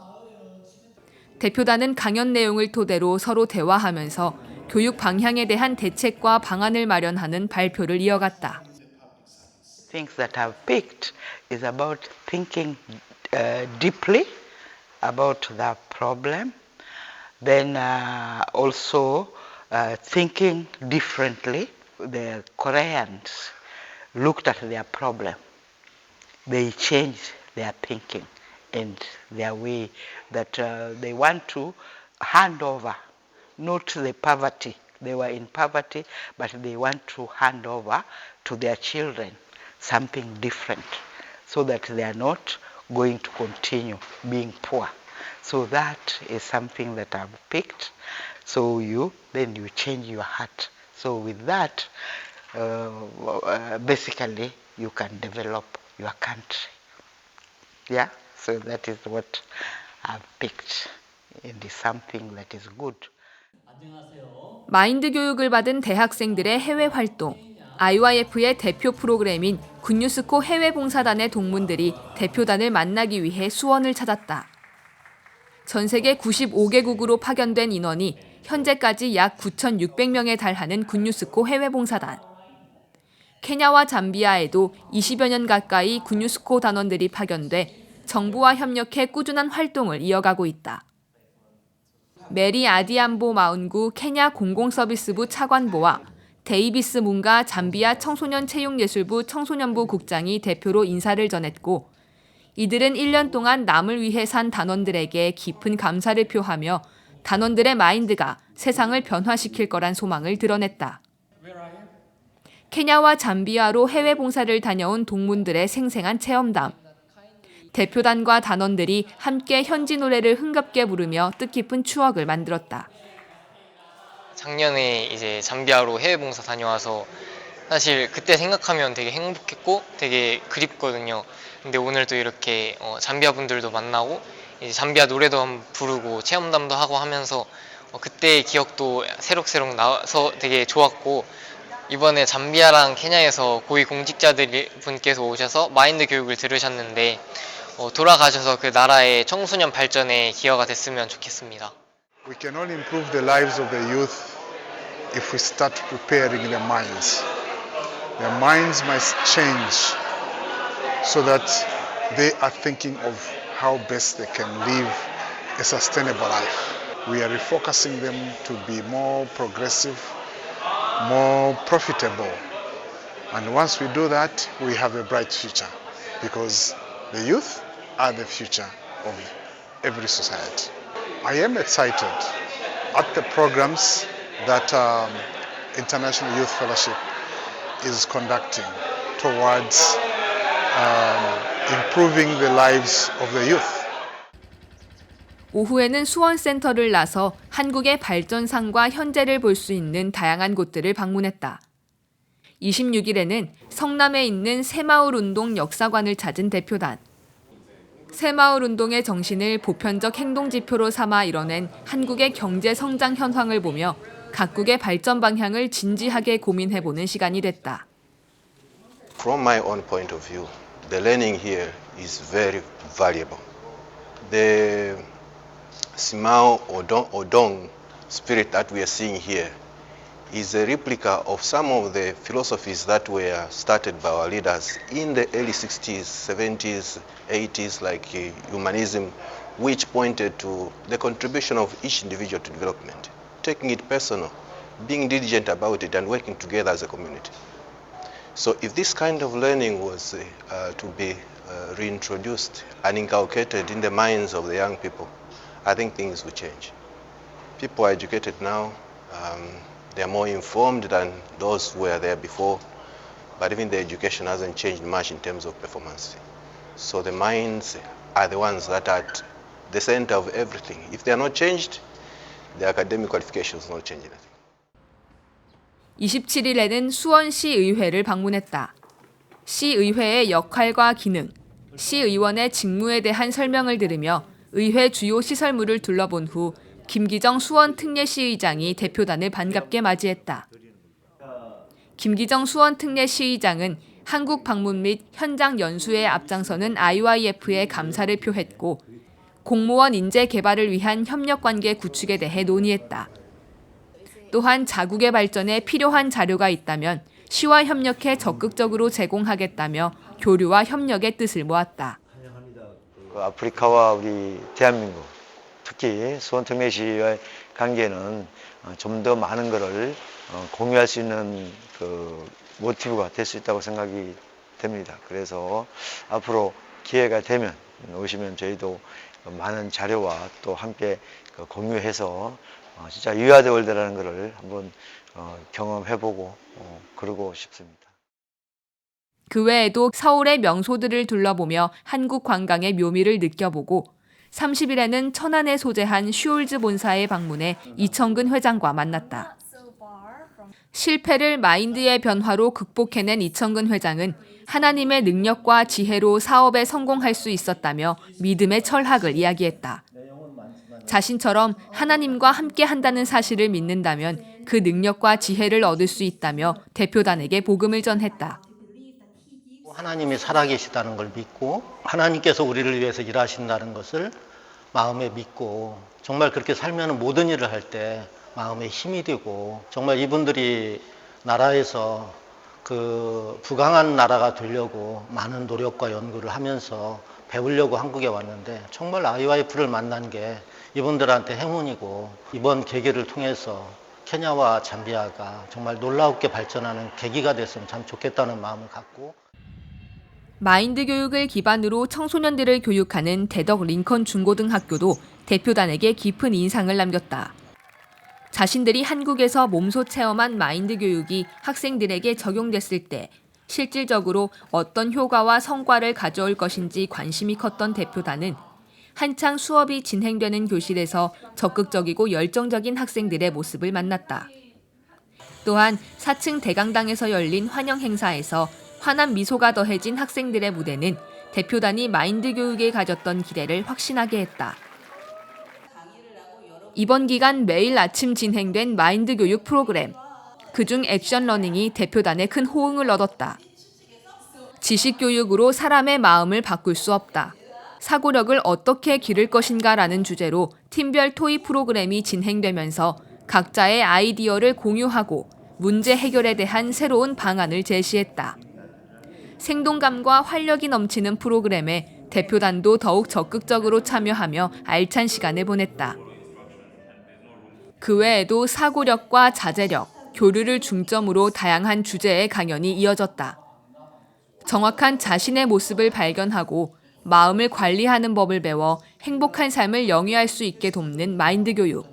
대표단은 강연 내용을 토대로 서로 대화하면서 교육 방향에 대한 대책과 방안을 마련하는 발표를 이어갔다. Things that I've picked is about thinking deeply about the problem, then also thinking differently. The Koreans looked at their problem. They changed their thinking and their way that they want to hand over, not the poverty. They were in poverty, but they want to hand over to their children something different so that they are not going to continue being poor. So that is something that I've picked. So then you change your heart. So with that, basically you can develop your country. Yeah, so that is what I've picked. It is something that is good. 마인드 교육을 받은 대학생들의 해외 활동. IYF의 대표 프로그램인 굿뉴스코 해외봉사단의 동문들이 대표단을 만나기 위해 수원을 찾았다. 전 세계 95개국으로 파견된 인원이 현재까지 약 9,600명에 달하는 굿뉴스코 해외봉사단. 케냐와 잠비아에도 20여 년 가까이 굿뉴스코 단원들이 파견돼 정부와 협력해 꾸준한 활동을 이어가고 있다. 메리 아디암보 마운구 케냐 공공서비스부 차관보와 데이비스 문가 잠비아 청소년 체육예술부 청소년부 국장이 대표로 인사를 전했고 이들은 1년 동안 남을 위해 산 단원들에게 깊은 감사를 표하며 단원들의 마인드가 세상을 변화시킬 거란 소망을 드러냈다. 케냐와 잠비아로 해외 봉사를 다녀온 동문들의 생생한 체험담. 대표단과 단원들이 함께 현지 노래를 흥겹게 부르며 뜻깊은 추억을 만들었다. 작년에 이제 잠비아로 해외 봉사 다녀와서 사실 그때 생각하면 되게 행복했고 되게 그립거든요. 근데 오늘 또 이렇게 잠비아 분들도 만나고 이제 잠비아 노래도 한번 부르고 체험담도 하고 하면서 그때의 기억도 새록새록 나와서 되게 좋았고, 이번에 잠비아랑 케냐에서 고위 공직자들 분께서 오셔서 마인드 교육을 들으셨는데 돌아가셔서 그 나라의 청소년 발전에 기여가 됐으면 좋겠습니다. We can only improve the lives of the youth if we start preparing their minds. Their minds must change so that they are thinking of how best they can live a sustainable life. We are refocusing them to be more progressive, more profitable. And once we do that, we have a bright future because the youth are the future of every society. I am excited at the programs that International Youth Fellowship is conducting towards improving the lives of the youth. 오후에는 수원센터를 나서 한국의 발전상과 현재를 볼 수 있는 다양한 곳들을 방문했다. 26일에는 성남에 있는 새마을운동 역사관을 찾은 대표단. 새마을운동의 정신을 보편적 행동지표로 삼아 이뤄낸 한국의 경제 성장 현황을 보며 각국의 발전 방향을 진지하게 고민해보는 시간이 됐다. From my own point of view, the learning here is very valuable. The Simao Odong spirit that we are seeing here is a replica of some of the philosophies that were started by our leaders in the early 60s, 70s, 80s, like humanism, which pointed to the contribution of each individual to development, taking it personal, being diligent about it, and working together as a community. So if this kind of learning was to be reintroduced and inculcated in the minds of the young people, I think things will change. People are educated now. They are more informed than those who were there before, but even the education hasn't changed much in terms of performance. So the minds are the ones that are at the center of everything. If they are not changed, the academic qualifications will not change anything. 27일에는 수원시의회를 방문했다. 시의회의 역할과 기능, 시의원의 직무에 대한 설명을 들으며 의회 주요 시설물을 둘러본 후 김기정 수원특례시의장이 대표단을 반갑게 맞이했다. 김기정 수원특례시의장은 한국 방문 및 현장 연수에 앞장서는 IYF에 감사를 표했고 공무원 인재 개발을 위한 협력관계 구축에 대해 논의했다. 또한 자국의 발전에 필요한 자료가 있다면 시와 협력해 적극적으로 제공하겠다며 교류와 협력의 뜻을 모았다. 아프리카와 우리 대한민국, 특히 수원특례시와의 관계는 좀 더 많은 것을 공유할 수 있는 그 모티브가 될 수 있다고 생각이 됩니다. 그래서 앞으로 기회가 되면 오시면 저희도 많은 자료와 또 함께 공유해서 진짜 유아드 월드라는 것을 한번 경험해보고 그러고 싶습니다. 그 외에도 서울의 명소들을 둘러보며 한국 관광의 묘미를 느껴보고 30일에는 천안에 소재한 슈올즈 본사에 방문해 이청근 회장과 만났다. 실패를 마인드의 변화로 극복해낸 이청근 회장은 하나님의 능력과 지혜로 사업에 성공할 수 있었다며 믿음의 철학을 이야기했다. 자신처럼 하나님과 함께 한다는 사실을 믿는다면 그 능력과 지혜를 얻을 수 있다며 대표단에게 복음을 전했다. 하나님이 살아계시다는 걸 믿고 하나님께서 우리를 위해서 일하신다는 것을 마음에 믿고 정말 그렇게 살면 모든 일을 할 때 마음에 힘이 되고 정말 이분들이 나라에서 그 부강한 나라가 되려고 많은 노력과 연구를 하면서 배우려고 한국에 왔는데 정말 IYF를 만난 게 이분들한테 행운이고 이번 계기를 통해서 케냐와 잠비아가 정말 놀라웠게 발전하는 계기가 됐으면 참 좋겠다는 마음을 갖고 마인드 교육을 기반으로 청소년들을 교육하는 대덕 링컨 중고등학교도 대표단에게 깊은 인상을 남겼다. 자신들이 한국에서 몸소 체험한 마인드 교육이 학생들에게 적용됐을 때 실질적으로 어떤 효과와 성과를 가져올 것인지 관심이 컸던 대표단은 한창 수업이 진행되는 교실에서 적극적이고 열정적인 학생들의 모습을 만났다. 또한 4층 대강당에서 열린 환영 행사에서 환한 미소가 더해진 학생들의 무대는 대표단이 마인드 교육에 가졌던 기대를 확신하게 했다. 이번 기간 매일 아침 진행된 마인드 교육 프로그램. 그중 액션 러닝이 대표단에 큰 호응을 얻었다. 지식 교육으로 사람의 마음을 바꿀 수 없다. 사고력을 어떻게 기를 것인가라는 주제로 팀별 토의 프로그램이 진행되면서 각자의 아이디어를 공유하고 문제 해결에 대한 새로운 방안을 제시했다. 생동감과 활력이 넘치는 프로그램에 대표단도 더욱 적극적으로 참여하며 알찬 시간을 보냈다. 그 외에도 사고력과 자제력, 교류를 중점으로 다양한 주제의 강연이 이어졌다. 정확한 자신의 모습을 발견하고 마음을 관리하는 법을 배워 행복한 삶을 영위할 수 있게 돕는 마인드 교육.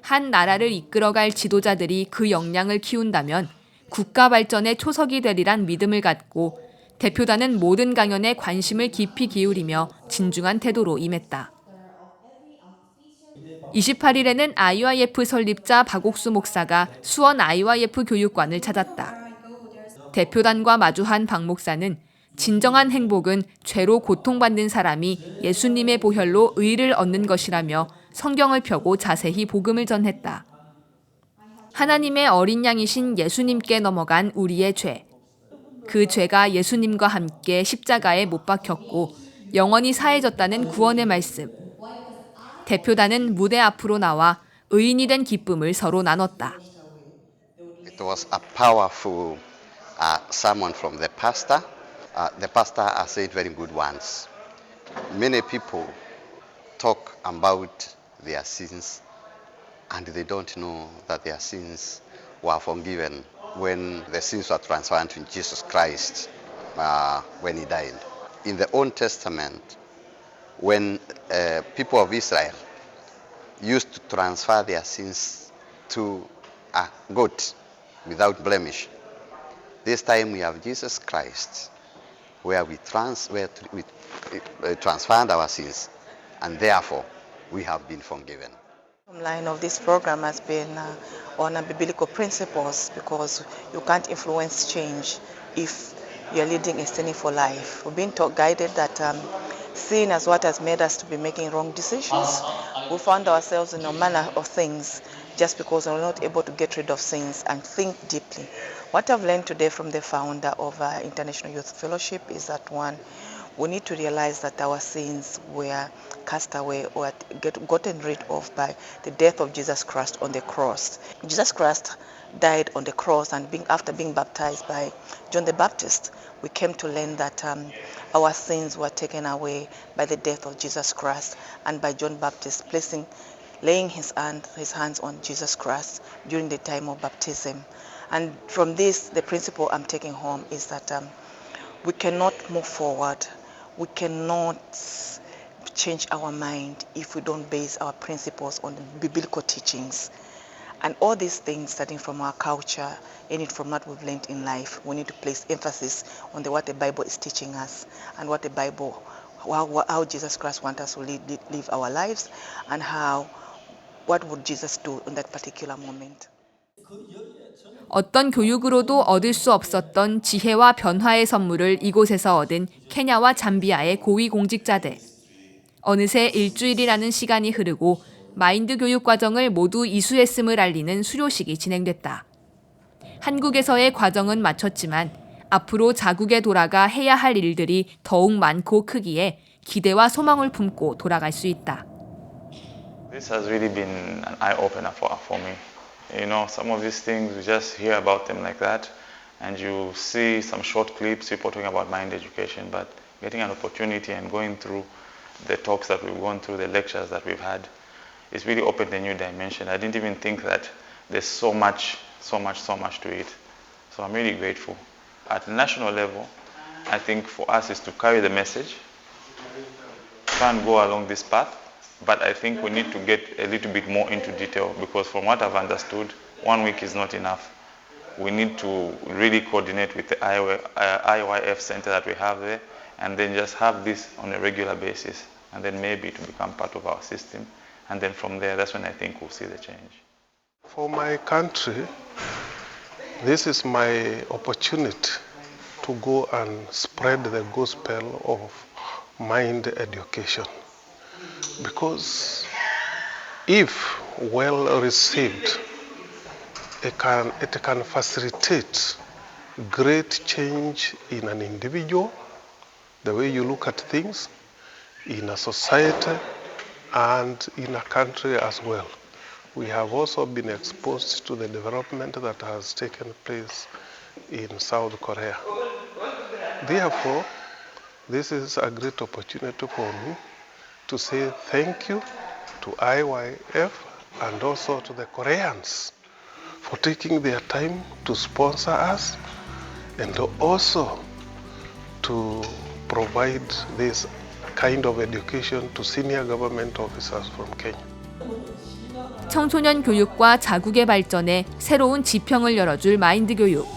한 나라를 이끌어갈 지도자들이 그 역량을 키운다면 국가 발전의 초석이 되리란 믿음을 갖고 대표단은 모든 강연에 관심을 깊이 기울이며 진중한 태도로 임했다. 28일에는 IYF 설립자 박옥수 목사가 수원 IYF 교육관을 찾았다. 대표단과 마주한 박 목사는 진정한 행복은 죄로 고통받는 사람이 예수님의 보혈로 의를 얻는 것이라며 성경을 펴고 자세히 복음을 전했다. 하나님의 어린 양이신 예수님께 넘어간 우리의 죄. 그 죄가 예수님과 함께 십자가에 못 박혔고 영원히 사해졌다는 구원의 말씀. 대표단은 무대 앞으로 나와 의인이 된 기쁨을 서로 나눴다. It was a powerful sermon from the pastor. The pastor has said very good ones. Many people talk about their sins and they don't know that their sins were forgiven when the sins were transferred to Jesus Christ when he died. In the Old Testament, when people of Israel used to transfer their sins to a goat without blemish, this time we have Jesus Christ, where we transferred our sins, and therefore we have been forgiven. The line of this program has been on biblical principles because you can't influence change if you're leading a sinful life. We've been guided that sin is what has made us to be making wrong decisions. We found ourselves in all manner of things just because we're not able to get rid of sins and think deeply. What I've learned today from the founder of International Youth Fellowship is that one, we need to realize that our sins were cast away or gotten rid of by the death of Jesus Christ on the cross. Jesus Christ died on the cross, and after being baptized by John the Baptist, we came to learn that our sins were taken away by the death of Jesus Christ and by John Baptist laying his hands on Jesus Christ during the time of baptism. And from this, the principle I'm taking home is that we cannot move forward. We cannot change our mind if we don't base our principles on the biblical teachings. And all these things starting from our culture and from what we've learned in life, we need to place emphasis on what the Bible is teaching us and what the Bible, how Jesus Christ wants us to live our lives, and what would Jesus do in that particular moment. 어떤 교육으로도 얻을 수 없었던 지혜와 변화의 선물을 이곳에서 얻은 케냐와 잠비아의 고위공직자들. 어느새 일주일이라는 시간이 흐르고 마인드 교육 과정을 모두 이수했음을 알리는 수료식이 진행됐다. 한국에서의 과정은 마쳤지만 앞으로 자국에 돌아가 해야 할 일들이 더욱 많고 크기에 기대와 소망을 품고 돌아갈 수 있다. This has really been an eye-opener for me. You know, some of these things, you just hear about them like that, and you see some short clips, people talking about mind education, but getting an opportunity and going through the talks that we've gone through, the lectures that we've had, it's really opened a new dimension. I didn't even think that there's so much to it. So I'm really grateful. At the national level, I think for us is to carry the message, try and go along this path, but I think we need to get a little bit more into detail, because from what I've understood, 1 week is not enough. We need to really coordinate with the IYF center that we have there, and then just have this on a regular basis, and then maybe to become part of our system. And then from there, that's when I think we'll see the change. For my country, this is my opportunity to go and spread the gospel of mind education. Because if well received, it can facilitate great change in an individual, the way you look at things, in a society, and in a country as well. We have also been exposed to the development that has taken place in South Korea. Therefore, this is a great opportunity for me to say thank you to IYF and also to the Koreans for taking their time to sponsor us and also to provide this kind of education to senior government officers from Kenya. 청소년 교육과 자국의 발전에 새로운 지평을 열어줄 마인드 교육.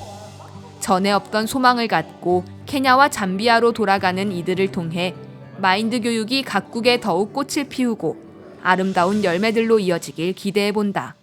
전에 없던 소망을 갖고 케냐와 잠비아로 돌아가는 이들을 통해 마인드 교육이 각국에 더욱 꽃을 피우고 아름다운 열매들로 이어지길 기대해 본다.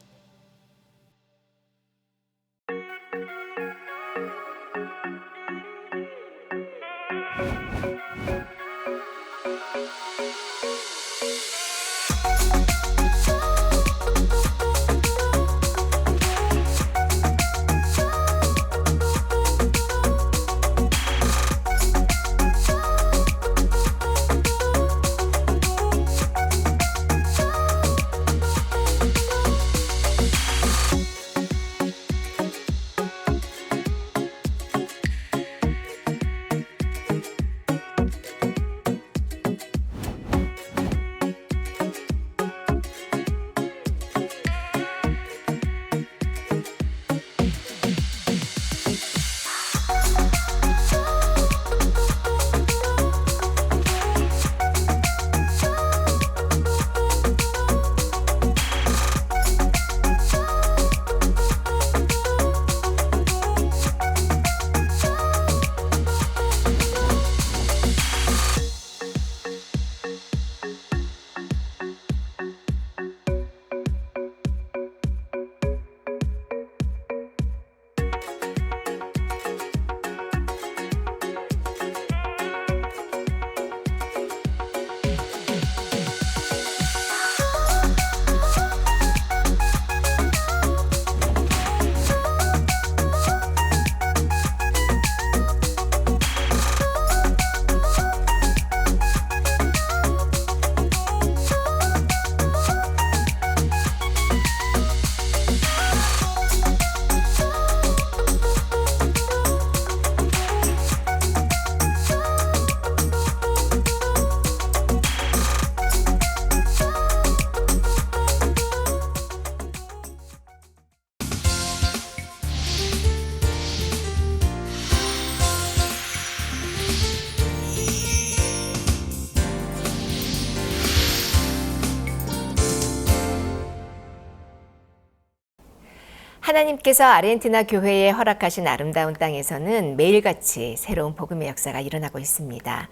하나님께서 아르헨티나 교회에 허락하신 아름다운 땅에서는 매일같이 새로운 복음의 역사가 일어나고 있습니다.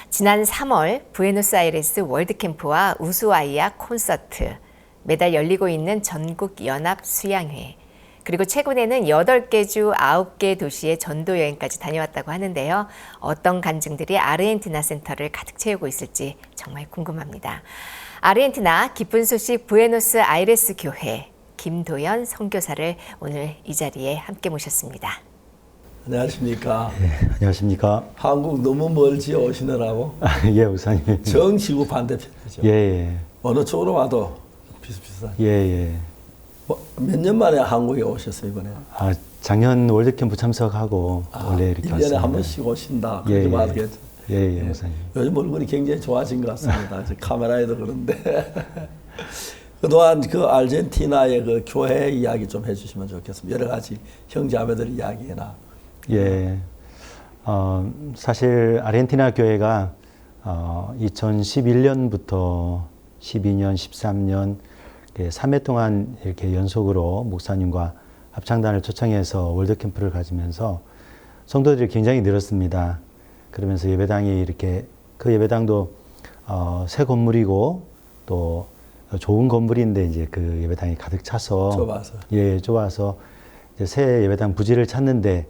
지난 3월 부에노스아이레스 월드캠프와 우수아이아 콘서트, 매달 열리고 있는 전국 연합 수양회, 그리고 최근에는 8개 주 9개 도시의 전도 여행까지 다녀왔다고 하는데요. 어떤 간증들이 아르헨티나 센터를 가득 채우고 있을지 정말 궁금합니다. 아르헨티나 기쁜 소식 부에노스아이레스 교회 김도연 선교사를 오늘 이 자리에 함께 모셨습니다. 안녕하십니까. 예, 안녕하십니까. 한국 너무 멀지 오시느라고. 예, 우선님. 정지구 반대편이죠. 예, 예. 어느 쪽으로 와도 비슷비슷한. 예, 예. 몇 년 만에 한국에 오셨어요, 이번에? 작년 월드캠프 참석하고 원래 이렇게 1년에 왔습니다. 한 번씩 오신다. 예, 그렇게 예. 말하겠죠. 예, 목사님. 요즘 얼굴이 굉장히 좋아진 것 같습니다. 카메라에도 그런데. 그동안 그 아르헨티나의 그 교회 이야기 좀 해주시면 좋겠습니다. 여러 가지 형제자매들 이야기나. 예. 사실 아르헨티나 교회가 2011년부터 12년, 13년 3회 동안 이렇게 연속으로 목사님과 합창단을 초청해서 월드캠프를 가지면서 성도들이 굉장히 늘었습니다. 그러면서 예배당이 이렇게 그 예배당도 새 건물이고 또 좋은 건물인데 이제 그 예배당이 가득 차서 좁아서 이제 새 예배당 부지를 찾는데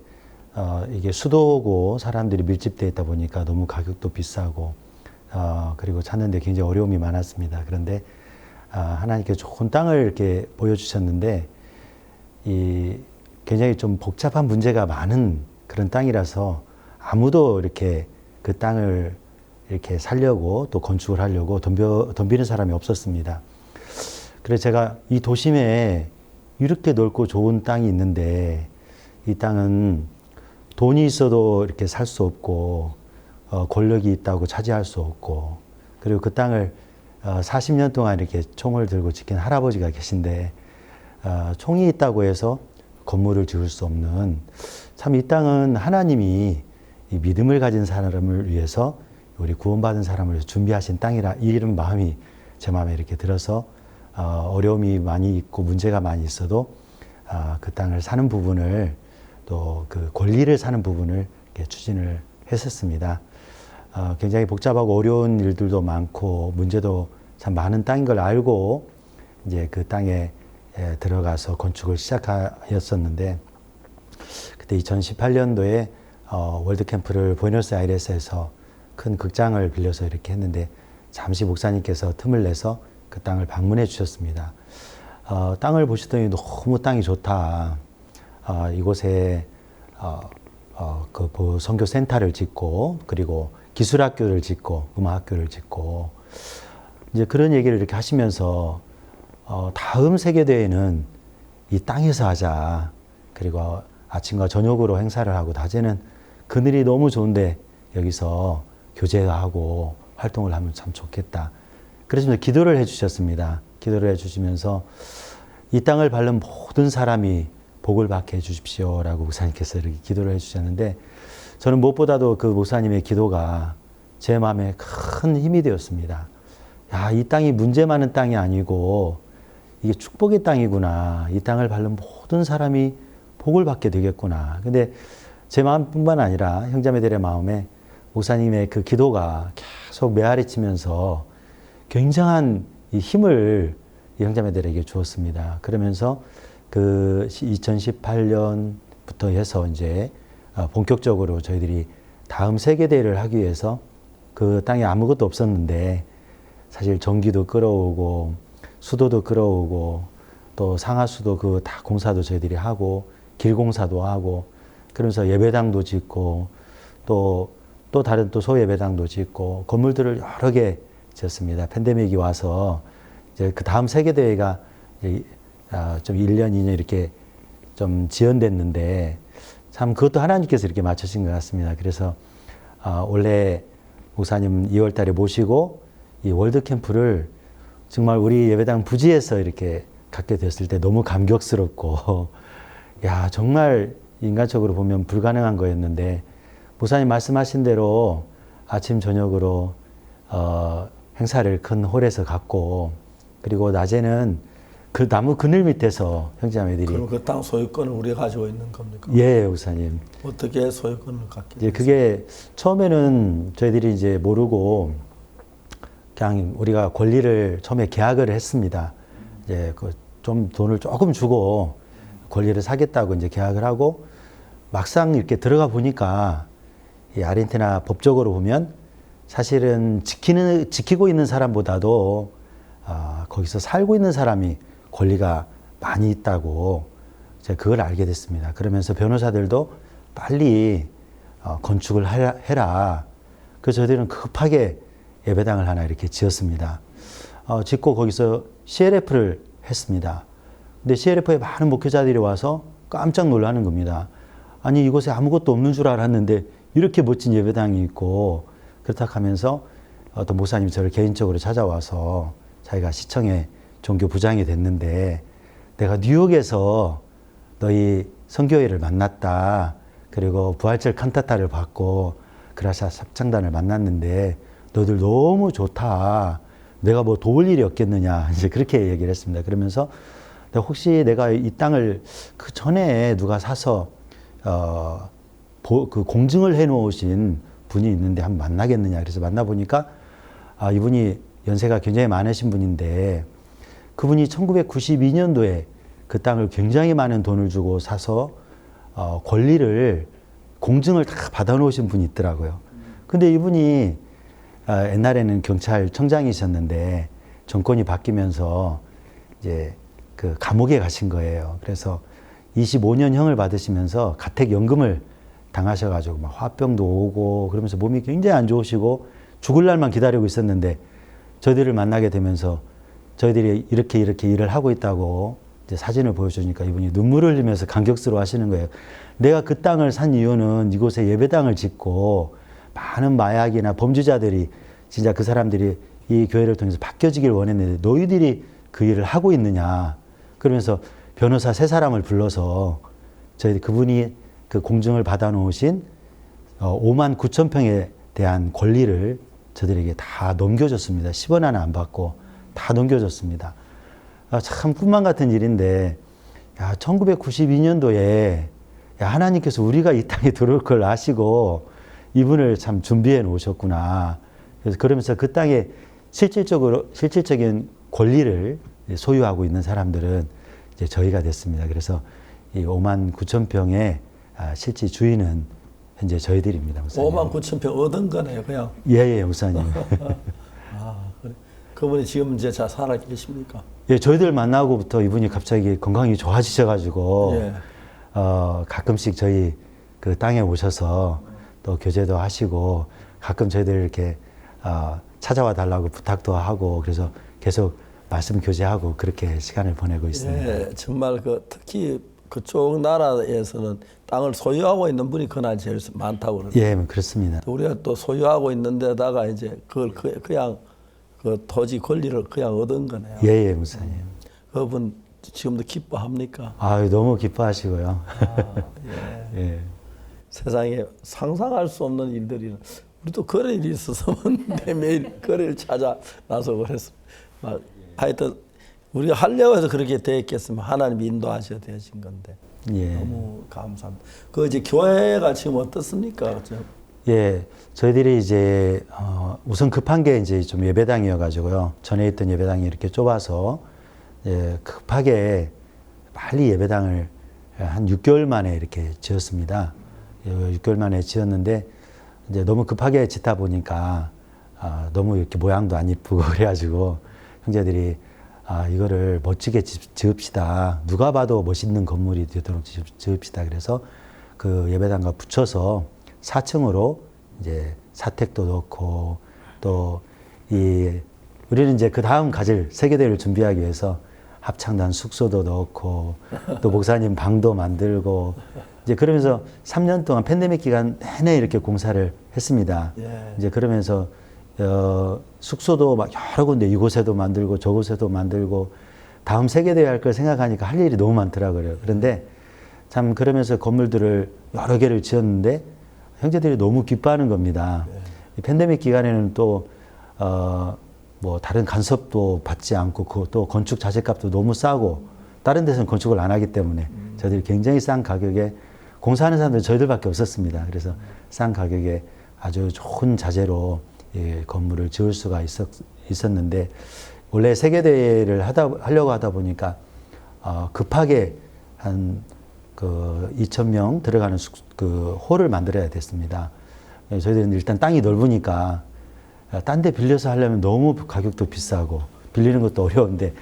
이게 수도고 사람들이 밀집되어 있다 보니까 너무 가격도 비싸고 그리고 찾는데 굉장히 어려움이 많았습니다. 그런데 하나님께서 좋은 땅을 이렇게 보여주셨는데 이 굉장히 좀 복잡한 문제가 많은 그런 땅이라서 아무도 이렇게 그 땅을 이렇게 살려고 또 건축을 하려고 덤비는 사람이 없었습니다. 그래서 제가 이 도심에 이렇게 넓고 좋은 땅이 있는데 이 땅은 돈이 있어도 이렇게 살 수 없고 권력이 있다고 차지할 수 없고 그리고 그 땅을 40년 동안 이렇게 총을 들고 지킨 할아버지가 계신데 총이 있다고 해서 건물을 지을 수 없는 참 이 땅은 하나님이 이 믿음을 가진 사람을 위해서 우리 구원받은 사람을 위해서 준비하신 땅이라 이런 마음이 제 마음에 이렇게 들어서 어려움이 많이 있고 문제가 많이 있어도 그 땅을 사는 부분을 또 그 권리를 사는 부분을 이렇게 추진을 했었습니다. 굉장히 복잡하고 어려운 일들도 많고 문제도 참 많은 땅인 걸 알고 이제 그 땅에 들어가서 건축을 시작하였었는데 그때 2018년도에 월드캠프를 부에노스아이레스에서 큰 극장을 빌려서 이렇게 했는데 잠시 목사님께서 틈을 내서 그 땅을 방문해 주셨습니다. 땅을 보시더니 너무 땅이 좋다. 이곳에 그 선교센터를 짓고 그리고 기술학교를 짓고 음악학교를 짓고 이제 그런 얘기를 이렇게 하시면서 다음 세계대회는 이 땅에서 하자. 그리고 아침과 저녁으로 행사를 하고 낮에는 그늘이 너무 좋은데 여기서 교제하고 활동을 하면 참 좋겠다. 그래서 기도를 해주셨습니다. 기도를 해주시면서 이 땅을 밟는 모든 사람이 복을 받게 해주십시오라고 목사님께서 이렇게 기도를 해주셨는데 저는 무엇보다도 그 목사님의 기도가 제 마음에 큰 힘이 되었습니다. 야, 이 땅이 문제 많은 땅이 아니고 이게 축복의 땅이구나. 이 땅을 밟는 모든 사람이 복을 받게 되겠구나. 근데 제 마음뿐만 아니라 형제자매들의 마음에 목사님의 그 기도가 계속 메아리치면서 굉장한 이 힘을 이 형제자매들에게 주었습니다. 그러면서 그 2018년부터 해서 이제 본격적으로 저희들이 다음 세계대회를 하기 위해서 그 땅에 아무것도 없었는데 사실 전기도 끌어오고 수도도 끌어오고 또 상하수도 그 다 공사도 저희들이 하고 길공사도 하고 그러면서 예배당도 짓고 또 다른 또 소예배당도 짓고 건물들을 여러 개 지었습니다. 팬데믹이 와서 이제 그 다음 세계대회가 좀 1년, 2년 이렇게 좀 지연됐는데 참 그것도 하나님께서 이렇게 맞추신 것 같습니다. 그래서 원래 목사님 2월 달에 모시고 이 월드캠프를 정말 우리 예배당 부지에서 이렇게 갖게 됐을 때 너무 감격스럽고 야 정말 인간적으로 보면 불가능한 거였는데 목사님 말씀하신 대로 아침 저녁으로 행사를 큰 홀에서 갖고 그리고 낮에는 그 나무 그늘 밑에서 형제자매들이 그럼 그 땅 소유권을 우리가 가지고 있는 겁니까? 예, 목사님. 어떻게 소유권을 갖게 됐어요? 그게 처음에는 저희들이 이제 모르고 그냥 우리가 권리를 처음에 계약을 했습니다. 이제 그 좀 돈을 조금 주고 권리를 사겠다고 이제 계약을 하고 막상 이렇게 들어가 보니까 이 아르헨티나 법적으로 보면 사실은 지키고 있는 사람보다도 거기서 살고 있는 사람이 권리가 많이 있다고 제가 그걸 알게 됐습니다. 그러면서 변호사들도 빨리 건축을 해라. 그래서 저희들은 급하게 예배당을 하나 이렇게 지었습니다. 짓고 거기서 CLF를 했습니다. 근데 CLF에 많은 목회자들이 와서 깜짝 놀라는 겁니다. 아니 이곳에 아무것도 없는 줄 알았는데 이렇게 멋진 예배당이 있고 그렇다 하면서 어떤 목사님이 저를 개인적으로 찾아와서 자기가 시청의 종교 부장이 됐는데 내가 뉴욕에서 너희 선교회를 만났다. 그리고 부활절 칸타타를 받고 그라시아 합창단을 만났는데 너희들 너무 좋다. 내가 뭐 도울 일이 없겠느냐. 이제 그렇게 얘기를 했습니다. 그러면서 혹시 내가 이 땅을 그 전에 누가 사서 그 공증을 해 놓으신 분이 있는데 한번 만나겠느냐. 그래서 만나보니까 이분이 연세가 굉장히 많으신 분인데 그분이 1992년도에 그 땅을 굉장히 많은 돈을 주고 사서 권리를 공증을 다 받아 놓으신 분이 있더라고요. 근데 이분이 옛날에는 경찰청장이셨는데 정권이 바뀌면서 이제 그 감옥에 가신 거예요. 그래서 25년형을 받으시면서 가택연금을 당하셔가지고 막 화병도 오고 그러면서 몸이 굉장히 안 좋으시고 죽을 날만 기다리고 있었는데 저희들을 만나게 되면서 저희들이 이렇게 일을 하고 있다고 이제 사진을 보여주니까 이분이 눈물을 흘리면서 감격스러워 하시는 거예요. 내가 그 땅을 산 이유는 이곳에 예배당을 짓고 많은 마약이나 범죄자들이 진짜 그 사람들이 이 교회를 통해서 바뀌어지길 원했는데 너희들이 그 일을 하고 있느냐. 그러면서 변호사 3사람을 불러서 저희 그분이 그 공증을 받아 놓으신 5만 9천 평에 대한 권리를 저들에게 다 넘겨줬습니다. 10원 하나 안 받고 다 넘겨줬습니다. 참 꿈만 같은 일인데 1992년도에 하나님께서 우리가 이 땅에 들어올 걸 아시고 이분을 참 준비해 놓으셨구나. 그래서 그러면서 그 땅에 실질적인 권리를 소유하고 있는 사람들은 이제 저희가 됐습니다. 그래서 이 5만 9천 평의 실질 주인은 현재 저희들입니다. 목사님. 5만 9천 평 얻은 거네요, 그냥. 예, 목사님. 그래. 그분이 지금 이제 잘 살아 계십니까? 예, 저희들 만나고부터 이분이 갑자기 건강이 좋아지셔가지고 예. 가끔씩 저희 그 땅에 오셔서 또 교제도 하시고 가끔 저희들 이렇게 찾아와 달라고 부탁도 하고 그래서 계속 말씀 교제하고 그렇게 시간을 보내고 있습니다. 예, 정말 특히 그쪽 나라에서는 땅을 소유하고 있는 분이 그날 제일 많다고 그러죠. 예, 그렇습니다. 우리가 또 소유하고 있는 데다가 이제 그걸 그냥 그 토지 권리를 그냥 얻은 거네요. 예, 목사님. 그분 지금도 기뻐합니까? 너무 기뻐하시고요. 예. 예. 세상에 상상할 수 없는 일들이 우리도 그런 일이 있어서 매일 거리를 찾아 나서 그랬어. 막 하여튼 우리가 하려고 해서 그렇게 되었겠으면 하나님이 인도하셔야 되신 건데 예. 너무 감사합니다. 그 이제 교회가 지금 어떻습니까? 예, 저희들이 이제 우선 급한 게 이제 좀 예배당이어가지고요. 전에 있던 예배당이 이렇게 좁아서 급하게 빨리 예배당을 한 6개월 만에 이렇게 지었습니다. 6개월 만에 지었는데 이제 너무 급하게 짓다 보니까 너무 이렇게 모양도 안 이쁘고 그래가지고 형제들이 이거를 멋지게 지읍시다. 누가 봐도 멋있는 건물이 되도록 지읍시다. 그래서 그 예배당과 붙여서 4층으로 이제 사택도 넣고 또 우리는 이제 그 다음 가질 세계대회를 준비하기 위해서 합창단 숙소도 넣고 또 목사님 방도 만들고 이제 그러면서 3년 동안 팬데믹 기간 내내 이렇게 공사를 했습니다. 예. 이제 그러면서 숙소도 막 여러 군데 이곳에도 만들고 저곳에도 만들고 다음 세계대회 할 걸 생각하니까 할 일이 너무 많더라고요. 그런데 참 그러면서 건물들을 여러 개를 지었는데 형제들이 너무 기뻐하는 겁니다. 이 팬데믹 기간에는 또 뭐 다른 간섭도 받지 않고 또 건축 자재값도 너무 싸고 다른 데서는 건축을 안 하기 때문에 저희들이 굉장히 싼 가격에 공사하는 사람들은 저희들밖에 없었습니다. 그래서 싼 가격에 아주 좋은 자재로 건물을 지을 수가 있었는데 원래 세계대회를 하려고 하다 보니까 급하게 한 2,000명 들어가는 그 홀을 만들어야 됐습니다. 저희들은 일단 땅이 넓으니까 딴 데 빌려서 하려면 너무 가격도 비싸고 빌리는 것도 어려운데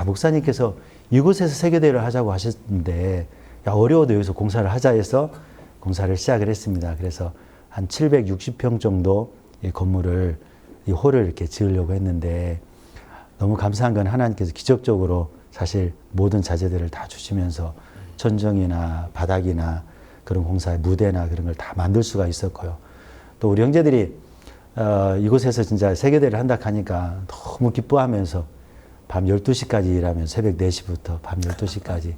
목사님께서 이곳에서 세계대회를 하자고 하셨는데 어려워도 여기서 공사를 하자 해서 공사를 시작을 했습니다. 그래서 한 760평 정도 이 건물을 이 홀을 이렇게 지으려고 했는데 너무 감사한 건 하나님께서 기적적으로 사실 모든 자재들을 다 주시면서 천정이나 바닥이나 그런 공사의 무대나 그런 걸 다 만들 수가 있었고요. 또 우리 형제들이 이곳에서 진짜 세계대회를 한다 하니까 너무 기뻐하면서 밤 12시까지 일하면 새벽 4시부터 밤 12시까지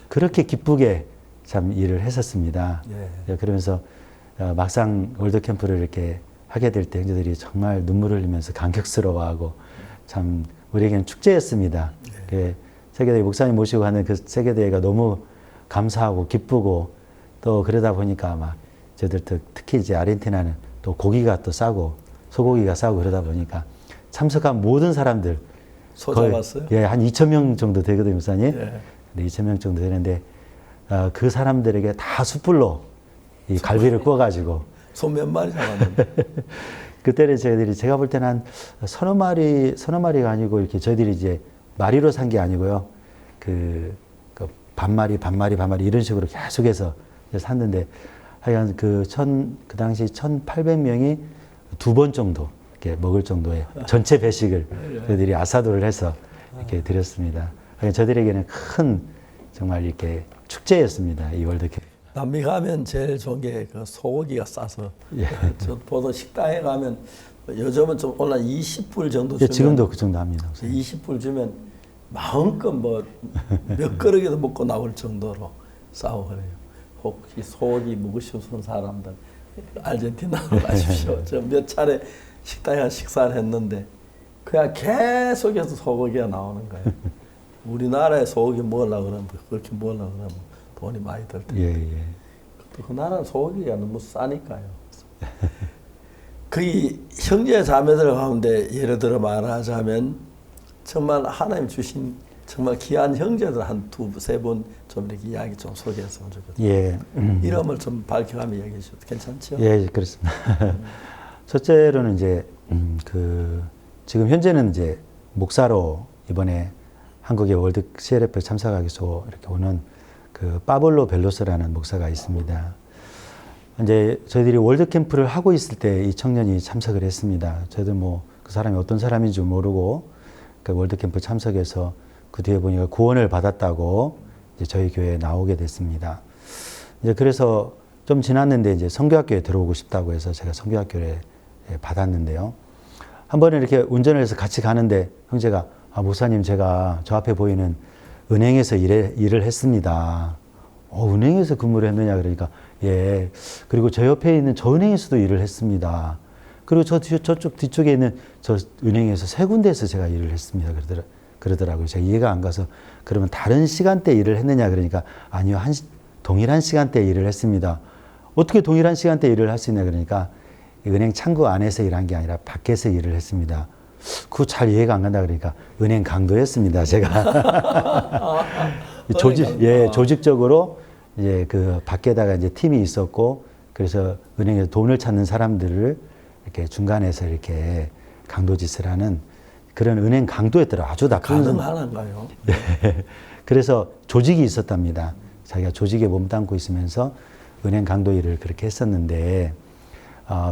그렇게 기쁘게 참 일을 했었습니다. 예. 그러면서 막상 월드캠프를 이렇게 하게 될 때 형제들이 정말 눈물을 흘리면서 감격스러워하고 참 우리에게는 축제였습니다. 예. 세계대회 목사님 모시고 하는 그 세계대회가 너무 감사하고 기쁘고 또 그러다 보니까 막 저희들 특히 이제 아르헨티나는 또 고기가 또 싸고 소고기가 싸고 그러다 보니까 참석한 모든 사람들 소 잡았어요? 예, 한 2,000명 정도 되거든요, 목사님. 예. 네, 2,000명 정도 되는데 그 사람들에게 다 숯불로 이 갈비를 구워가지고 소 몇 마리 잡았는데? 그때는 저희들이 제가 볼 때는 한 서너 마리가 아니고 이렇게 저희들이 이제 마리로 산 게 아니고요. 그 반마리 이런 식으로 계속해서 샀는데 하여간 그 당시 1,800명이 2번 정도 이렇게 먹을 정도의 전체 배식을 저희들이 아사도를 해서 이렇게 드렸습니다. 저희들에게는 큰 정말 이렇게 축제였습니다. 이 월드컵. 남미 가면 제일 좋은 게 그 소고기가 싸서. 예. 저 보통 식당에 가면 요즘은 좀 올라 20불 정도 주면. 예, 지금도 그 정도 합니다. 20불 주면 마음껏 뭐 몇 그릇이도 먹고 나올 정도로 싸고 그래요. 혹시 소고기 먹으시는 사람들 아르헨티나로 가십시오. 저 몇 차례 식당에 가서 식사를 했는데 그냥 계속해서 소고기가 나오는 거예요. 우리나라에 소고기 먹으려고 그러면 그렇게 먹으려고 그러면 돈이 많이 들 텐데. 예. 그 나라는 소고기가 너무 싸니까요. 그 형제 자매들 가운데 예를 들어 말하자면 정말 하나님 주신 정말 귀한 형제들 한 세 분 좀 이렇게 이야기 좀 소개했으면 좋겠어요. 예. 이름을 좀 밝혀가며 얘기해 주셔도 괜찮죠? 예, 그렇습니다. 첫째로는 이제 지금 현재는 이제 목사로 이번에 한국의 월드 CLF 참석하기 위해서 이렇게 오는 그 파블로 벨로스라는 목사가 있습니다. 이제 저희들이 월드 캠프를 하고 있을 때 이 청년이 참석을 했습니다. 저희도 뭐 그 사람이 어떤 사람인지 모르고 그 월드 캠프 참석해서 그 뒤에 보니까 구원을 받았다고 이제 저희 교회에 나오게 됐습니다. 이제 그래서 좀 지났는데 이제 선교학교에 들어오고 싶다고 해서 제가 선교학교에 받았는데요. 한 번에 이렇게 운전을 해서 같이 가는데 형제가 목사님 제가 저 앞에 보이는 은행에서 일을 했습니다. 은행에서 근무를 했느냐 그러니까 예. 그리고 저 옆에 있는 저 은행에서도 일을 했습니다. 그리고 저쪽 뒤쪽에 있는 저 은행에서 세 군데에서 제가 일을 했습니다. 그러더라고요. 제가 이해가 안 가서 그러면 다른 시간대 일을 했느냐 그러니까 아니요. 동일한 시간대에 일을 했습니다. 어떻게 동일한 시간대에 일을 할 수 있냐 그러니까 은행 창구 안에서 일한 게 아니라 밖에서 일을 했습니다. 그거 잘 이해가 안 간다 그러니까 은행 강도였습니다. 제가 조직적으로 이제 그 밖에다가 이제 팀이 있었고 그래서 은행에서 돈을 찾는 사람들을 이렇게 중간에서 이렇게 강도짓을 하는 그런 은행 강도였더라고요. 아주 나쁜. 가능한가요? 네. 그래서 조직이 있었답니다. 자기가 조직에 몸담고 있으면서 은행 강도 일을 그렇게 했었는데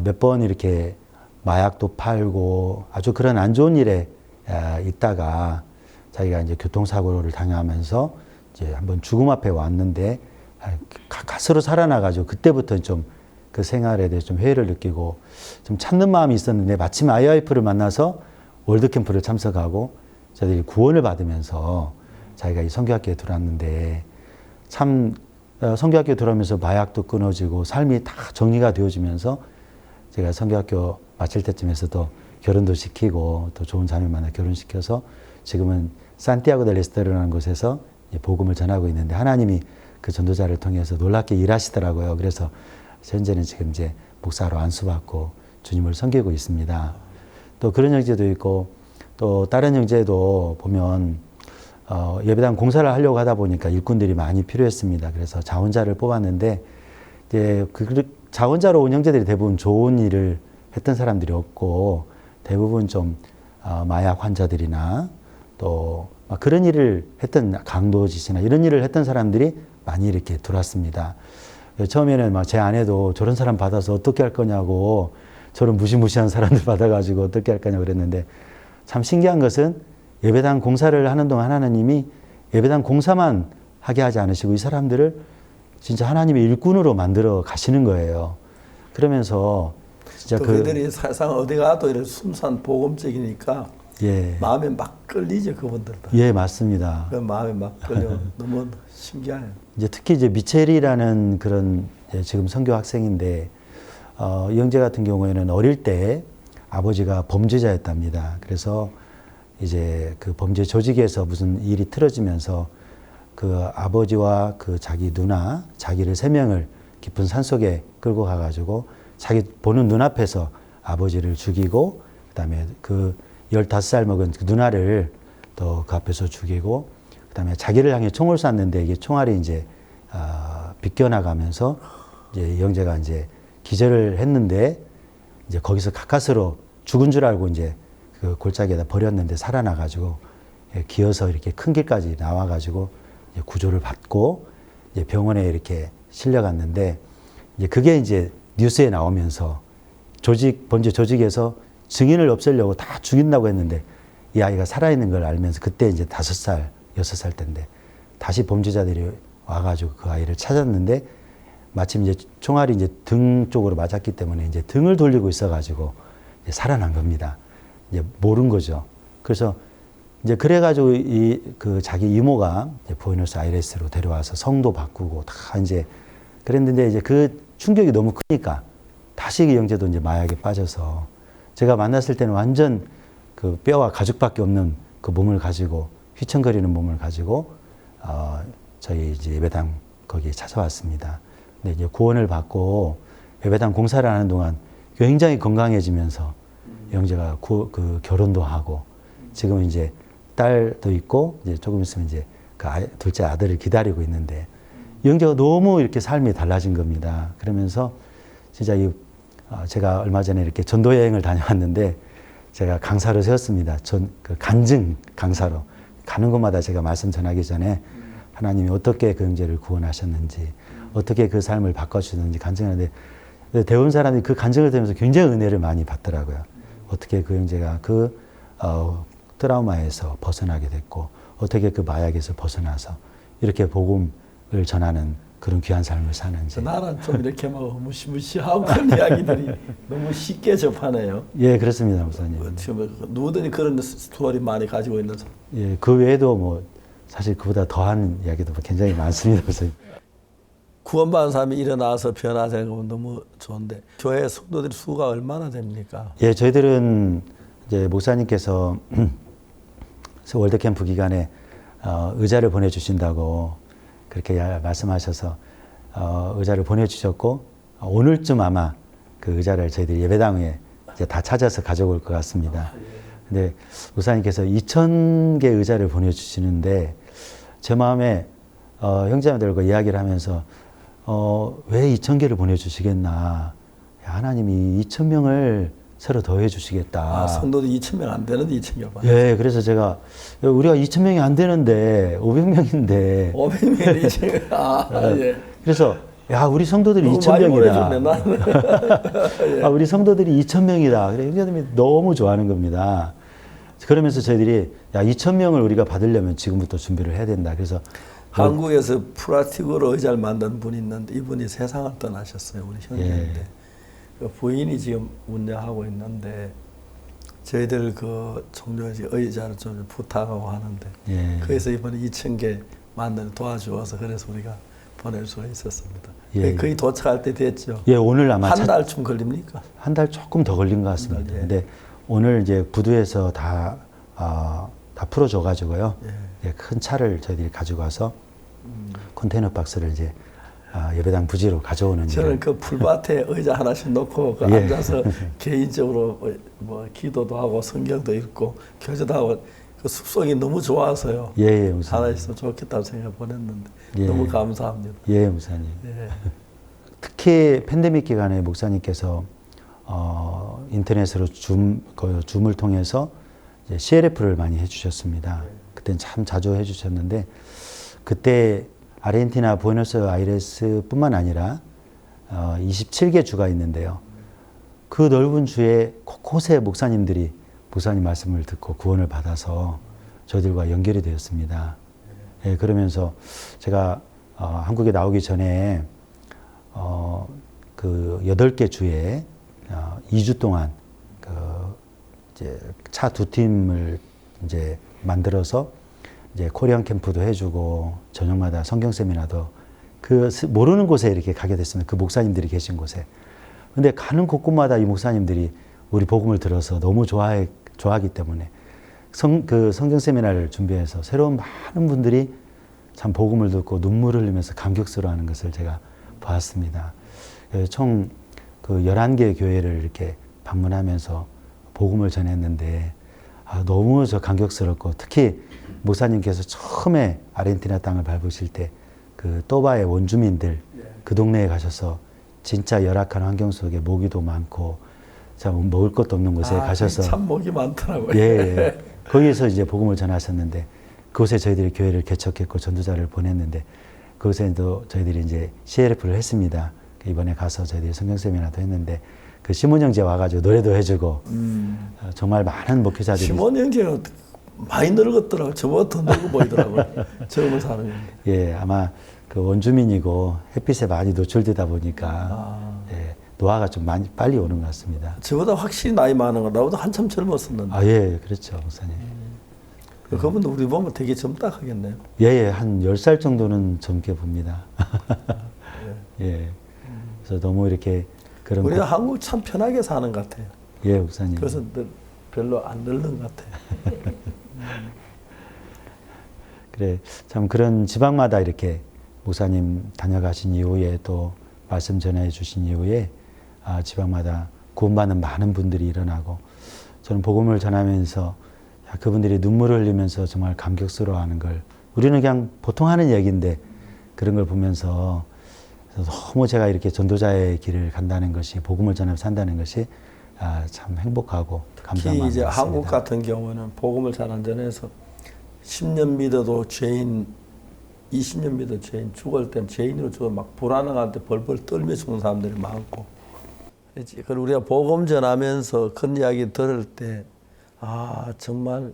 몇 번 이렇게 마약도 팔고 아주 그런 안 좋은 일에 있다가 자기가 이제 교통사고를 당하면서 이제 한번 죽음 앞에 왔는데 가스로 살아나가지고 그때부터 좀 그 생활에 대해서 좀 회의를 느끼고 좀 참는 마음이 있었는데 마침 IYF를 만나서 월드캠프를 참석하고 저희들이 구원을 받으면서 자기가 이 선교학교에 들어왔는데 참 선교학교에 들어오면서 마약도 끊어지고 삶이 다 정리가 되어지면서 제가 선교학교 마칠 때쯤에서도 결혼도 시키고 또 좋은 자매 만나 결혼시켜서 지금은 산티아고 델 에스테르라는 곳에서 복음을 전하고 있는데 하나님이 그 전도자를 통해서 놀랍게 일하시더라고요. 그래서 현재는 지금 이제 목사로 안수받고 주님을 섬기고 있습니다. 또 그런 형제도 있고 또 다른 형제도 보면 예배당 공사를 하려고 하다 보니까 일꾼들이 많이 필요했습니다. 그래서 자원자를 뽑았는데 이제 그 자원자로 온 형제들이 대부분 좋은 일을 했던 사람들이 없고 대부분 좀 마약 환자들이나 또 그런 일을 했던 강도짓이나 이런 일을 했던 사람들이 많이 이렇게 들어왔습니다. 처음에는 제 아내도 저런 사람 받아서 어떻게 할 거냐고 저런 무시무시한 사람들 받아가지고 어떻게 할 거냐고 그랬는데 참 신기한 것은 예배당 공사를 하는 동안 하나님이 예배당 공사만 하게 하지 않으시고 이 사람들을 진짜 하나님의 일꾼으로 만들어 가시는 거예요. 그러면서 진짜 또 그들이 세상 어디 가도 이렇게 순수한 복음적이니까 예. 마음에 막 끌리죠, 그분들도. 예, 맞습니다. 그 마음에 막 끌려. 너무 신기해요. 이제 특히 이제 미첼이라는 그런 지금 선교 학생인데 이 형제 같은 경우에는 어릴 때 아버지가 범죄자였답니다. 그래서 이제 그 범죄 조직에서 무슨 일이 틀어지면서 그 아버지와 그 자기 누나, 자기를 3명을 깊은 산속에 끌고 가가지고 자기 보는 눈앞에서 아버지를 죽이고 그다음에 그 15살 먹은 그 누나를 또 그 앞에서 죽이고 그다음에 자기를 향해 총을 쐈는데 이게 총알이 이제 비껴나가면서 이제 형제가 이제 기절을 했는데 이제 거기서 가까스로 죽은 줄 알고 이제 그 골짜기에다 버렸는데 살아나가지고 기어서 이렇게 큰 길까지 나와가지고 구조를 받고 이제 병원에 이렇게 실려갔는데 이제 그게 이제 뉴스에 나오면서 범죄 조직에서 증인을 없애려고 다 죽인다고 했는데 이 아이가 살아있는 걸 알면서 그때 이제 5살, 6살 때인데 다시 범죄자들이 와가지고 그 아이를 찾았는데 마침 이제 총알이 이제 등 쪽으로 맞았기 때문에 이제 등을 돌리고 있어가지고 이제 살아난 겁니다. 이제 모른 거죠. 그래서 이제 그래가지고 그 자기 이모가 이제 부에노스아이레스로 데려와서 성도 바꾸고 다 이제 그랬는데 이제 그 충격이 너무 크니까 다시 그 형제도 이제 마약에 빠져서 제가 만났을 때는 완전 그 뼈와 가죽밖에 없는 그 몸을 가지고 휘청거리는 몸을 가지고 저희 이제 예배당 거기에 찾아왔습니다. 근데 이제 구원을 받고 예배당 공사를 하는 동안 굉장히 건강해지면서 형제가 그 결혼도 하고 지금 이제 딸도 있고 이제 조금 있으면 이제 그 둘째 아들을 기다리고 있는데 형제가 너무 이렇게 삶이 달라진 겁니다. 그러면서 진짜 제가 얼마 전에 이렇게 전도 여행을 다녀왔는데 제가 강사로 세웠습니다. 그 간증 강사로 가는 곳마다 제가 말씀 전하기 전에 하나님이 어떻게 그 형제를 구원하셨는지 어떻게 그 삶을 바꿔주셨는지 간증하는데 대부분 사람들이 그 간증을 들으면서 굉장히 은혜를 많이 받더라고요. 어떻게 그 형제가 그 트라우마에서 벗어나게 됐고 어떻게 그 마약에서 벗어나서 이렇게 복음을 전하는 그런 귀한 삶을 사는지. 나는 좀 이렇게 막 무시무시하고 그런 이야기들이 너무 쉽게 접하네요. 예, 그렇습니다, 목사님. 누구든지 그런 스토리 많이 가지고 있는 사람. 예, 그 외에도 뭐 사실 그보다 더한 이야기도 굉장히 많습니다, 목사님. 구원받은 사람이 일어나서 변화되는 건 너무 좋은데 교회 성도들 수가 얼마나 됩니까? 예, 저희들은 이제 목사님께서 월드 캠프 기간에 의자를 보내주신다고 그렇게 말씀하셔서 의자를 보내주셨고 오늘쯤 아마 그 의자를 저희들이 예배당에 이제 다 찾아서 가져올 것 같습니다. 근데 목사님께서 2,000개 의자를 보내주시는데 제 마음에 형제들과 이야기를 하면서 왜 2,000개를 보내주시겠나. 하나님이 2,000명을 새로 더해 주시겠다. 성도도 2,000명 안 되는데 2,000개 받았어요. 예, 그래서 제가 우리가 2,000명이 안 되는데 500명인데 500명이 2,000명. 예. 그래서 야, 우리 성도들이 2,000명이다. 우리 성도들이 2,000명이다. 그래 형제들이 너무 좋아하는 겁니다. 그러면서 저희들이 야, 2,000명을 우리가 받으려면 지금부터 준비를 해야 된다. 그래서 한국에서 플라스틱으로 의자를 만든 분이 있는데 이분이 세상을 떠나셨어요. 우리 형제인데. 예. 그 부인이 지금 운영하고 있는데 저희들 그 종교의 의자를 좀 부탁하고 하는데 예. 그래서 이번에 2,000개 만드는 도와주어서 그래서 우리가 보낼 수가 있었습니다. 예. 거의 도착할 때 됐죠. 예, 오늘 아마 한 달쯤 걸립니까? 한 달 조금 더 걸린 것 같습니다. 예. 근데 오늘 이제 부두에서 다 풀어줘 가지고요. 예. 큰 차를 저희들이 가지고 와서 컨테이너 박스를 이제 예배당 부지로 가져오는. 저는 그 풀밭에 의자 하나씩 놓고 그 앉아서 개인적으로 뭐 기도도 하고 성경도 읽고 교제도 하고 그 숙성이 너무 좋아서요. 예, 목사님. 하나 있으면 좋겠다고 생각 보냈는데 예. 너무 감사합니다. 예, 목사님. 예. 특히 팬데믹 기간에 목사님께서 인터넷으로 줌을 통해서 이제 CLF를 많이 해주셨습니다. 그때는 참 자주 해주셨는데 그때 아르헨티나 부에노스아이레스뿐만 아니라 27개 주가 있는데요. 그 넓은 주에 곳곳에 목사님들이 목사님 말씀을 듣고 구원을 받아서 저희들과 연결이 되었습니다. 예, 그러면서 제가 한국에 나오기 전에 그 8개 주에 2주 동안 그 이제 차 2팀을 이제 만들어서 이제 코리안 캠프도 해주고 저녁마다 성경 세미나도 그 모르는 곳에 이렇게 가게 됐습니다. 그 목사님들이 계신 곳에. 근데 가는 곳곳마다 이 목사님들이 우리 복음을 들어서 너무 좋아하기 때문에 그 성경 세미나를 준비해서 새로운 많은 분들이 참 복음을 듣고 눈물을 흘리면서 감격스러워하는 것을 제가 보았습니다. 총 그 11개 교회를 이렇게 방문하면서 복음을 전했는데 너무 감격스럽고 특히 목사님께서 처음에 아르헨티나 땅을 밟으실 때 그 또바의 원주민들 그 동네에 가셔서 진짜 열악한 환경 속에 모기도 많고 참 먹을 것도 없는 곳에 가셔서 참 목이 많더라고요. 예. 거기에서 이제 복음을 전하셨는데 그곳에 저희들이 교회를 개척했고 전도자를 보냈는데 그곳에도 저희들이 이제 CLF를 했습니다. 이번에 가서 저희들이 성경 세미나도 했는데 그 시몬 형제 와가지고 노래도 해주고 정말 많은 목회자들이 시몬 형제는 많이 늙었더라고요. 저보다 더 늙어 보이더라고요. 젊은 사람인데. 예, 아마 그 원주민이고 햇빛에 많이 노출되다 보니까 예, 노화가 좀 많이 빨리 오는 것 같습니다. 저보다 확실히 나이 많은 거 나보다 한참 젊었었는데. 예, 그렇죠, 목사님. 그분도 우리 보면 되게 젊다 하겠네요. 예, 한 10살 정도는 젊게 봅니다. 예. 그래서 너무 이렇게 그런 우리가 한국 참 편하게 사는 것 같아요. 예, 목사님. 그래서 별로 안 늙는 것 같아요. 그래, 참 그런 지방마다 이렇게 목사님 다녀가신 이후에 또 말씀 전해 주신 이후에 지방마다 구원받는 많은 분들이 일어나고 저는 복음을 전하면서 그분들이 눈물을 흘리면서 정말 감격스러워하는 걸 우리는 그냥 보통 하는 얘기인데 그런 걸 보면서 너무 제가 이렇게 전도자의 길을 간다는 것이 복음을 전하며 산다는 것이 참 행복하고 감사한 마음이 이제 있습니다. 한국 같은 경우는 복음을 잘 안 전해서 10년 믿어도 죄인, 20년 믿어도 죄인, 죽을 땐 죄인으로 죽어 막 불안할 때 벌벌 떨며 죽는 사람들이 많고. 그리고 우리가 복음 전하면서 그런 이야기 들을 때 정말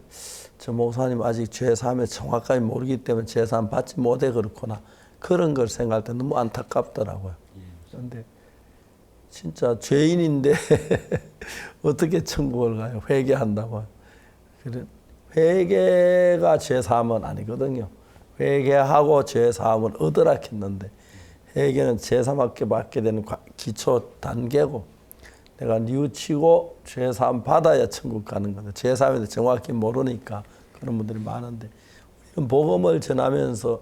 저 목사님 아직 죄사함에 정확하게 모르기 때문에 죄사함 받지 못해 그렇구나. 그런 걸 생각할 때 너무 안타깝더라고요. 그런데 진짜 죄인인데 어떻게 천국을 가요? 회개한다고. 회개가 죄사함은 아니거든요. 회개하고 죄사함을 얻으라 했는데 회개는 죄사함을 받게 되는 기초 단계고 내가 뉘우치고 죄사함 받아야 천국 가는 건데 죄사함에 대해 정확히 모르니까 그런 분들이 많은데 이런 복음을 전하면서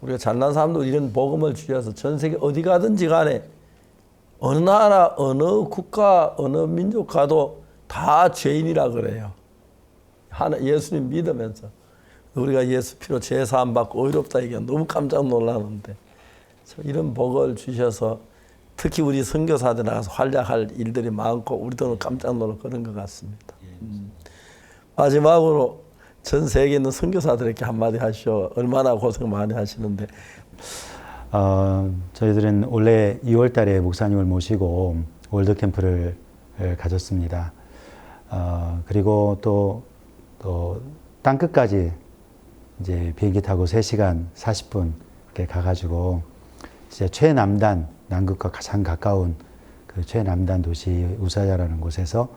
우리가 잘난 사람도 이런 복음을 주셔서 전 세계 어디 가든지 간에 어느 나라, 어느 국가, 어느 민족 가도 다 죄인이라 그래요. 예수님 믿으면서 우리가 예수 피로 죄사함 받고 의롭다 얘기가 너무 깜짝 놀라는데 이런 복을 주셔서 특히 우리 선교사들 나가서 활약할 일들이 많고 우리도 깜짝 놀라 그런 것 같습니다. 마지막으로 전 세계에 있는 선교사들에게 한마디 하시오. 얼마나 고생 많이 하시는데. 저희들은 올해 2월 달에 목사님을 모시고 월드캠프를 가졌습니다. 그리고 또 땅끝까지 이제 비행기 타고 3시간 40분 이렇게 가가지고 진짜 최남단, 남극과 가장 가까운 그 최남단 도시 우사야라는 곳에서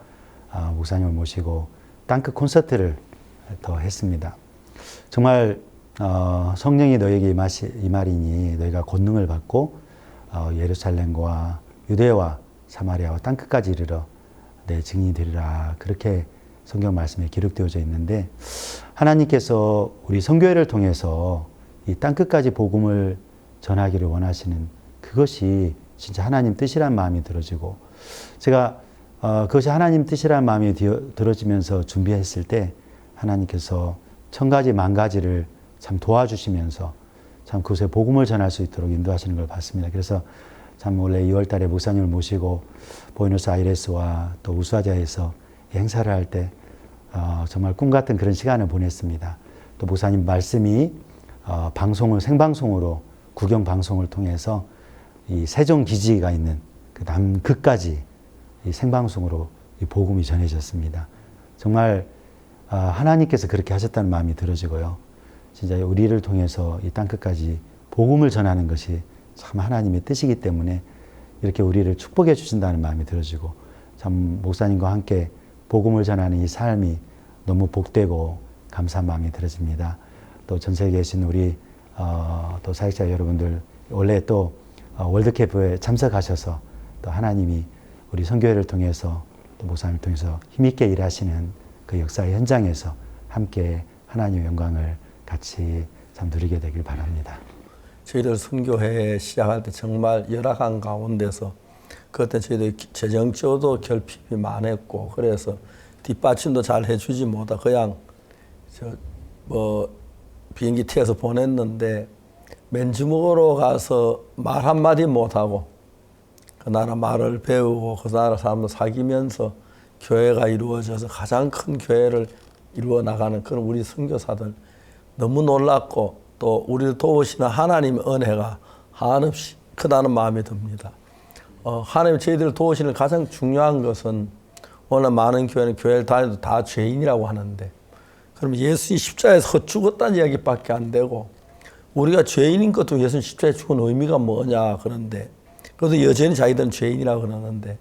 목사님을 모시고 땅끝 콘서트를 더 했습니다. 정말 성령이 너에게 임하리니 너희가 권능을 받고 예루살렘과 유대와 사마리아와 땅끝까지 이르러 내 증인이 되리라. 그렇게 성경 말씀에 기록되어져 있는데 하나님께서 우리 선교회를 통해서 이 땅끝까지 복음을 전하기를 원하시는 그것이 진짜 하나님 뜻이란 마음이 들어지고 제가 그것이 하나님 뜻이란 마음이 들어지면서 준비했을 때 하나님께서 1000가지 만가지를 참 도와주시면서 참 그곳에 복음을 전할 수 있도록 인도하시는 걸 봤습니다. 그래서 참 원래 2월 달에 목사님을 모시고 부에노스아이레스와 또 우수아자에서 행사를 할 때 정말 꿈 같은 그런 시간을 보냈습니다. 또 목사님 말씀이 방송을 생방송으로 구경 방송을 통해서 이 세종 기지가 있는 그 남극까지 이 생방송으로 이 복음이 전해졌습니다. 정말 하나님께서 그렇게 하셨다는 마음이 들어지고요. 진짜 우리를 통해서 이 땅끝까지 복음을 전하는 것이 참 하나님의 뜻이기 때문에 이렇게 우리를 축복해 주신다는 마음이 들어지고 참 목사님과 함께 복음을 전하는 이 삶이 너무 복되고 감사한 마음이 들어집니다. 또 전 세계에 계신 우리 또 사역자 여러분들 원래 또 월드캠프에 참석하셔서 또 하나님이 우리 선교회를 통해서 또 목사님을 통해서 힘있게 일하시는 그 역사의 현장에서 함께 하나님의 영광을 같이 참 누리게 되길 바랍니다. 저희들 선교회 시작할 때 정말 열악한 가운데서 그때 저희들 재정적으로도 결핍이 많았고 그래서 뒷받침도 잘 해주지 못하 그냥 비행기 태워서 보냈는데 맨주먹으로 가서 말 한마디 못하고 그 나라 말을 배우고 그 나라 사람들 사귀면서 교회가 이루어져서 가장 큰 교회를 이루어 나가는 그런 우리 선교사들 너무 놀랍고 또 우리를 도우시는 하나님의 은혜가 한없이 크다는 마음이 듭니다. 하나님 저희들을 도우시는 가장 중요한 것은 오늘 많은 교회는 교회를 다녀도 다 죄인이라고 하는데 그럼 예수님 십자가에서 죽었다는 이야기밖에 안 되고 우리가 죄인인 것도 예수님 십자가에 죽은 의미가 뭐냐 그런데 그래도 여전히 자기들은 죄인이라고 그러는데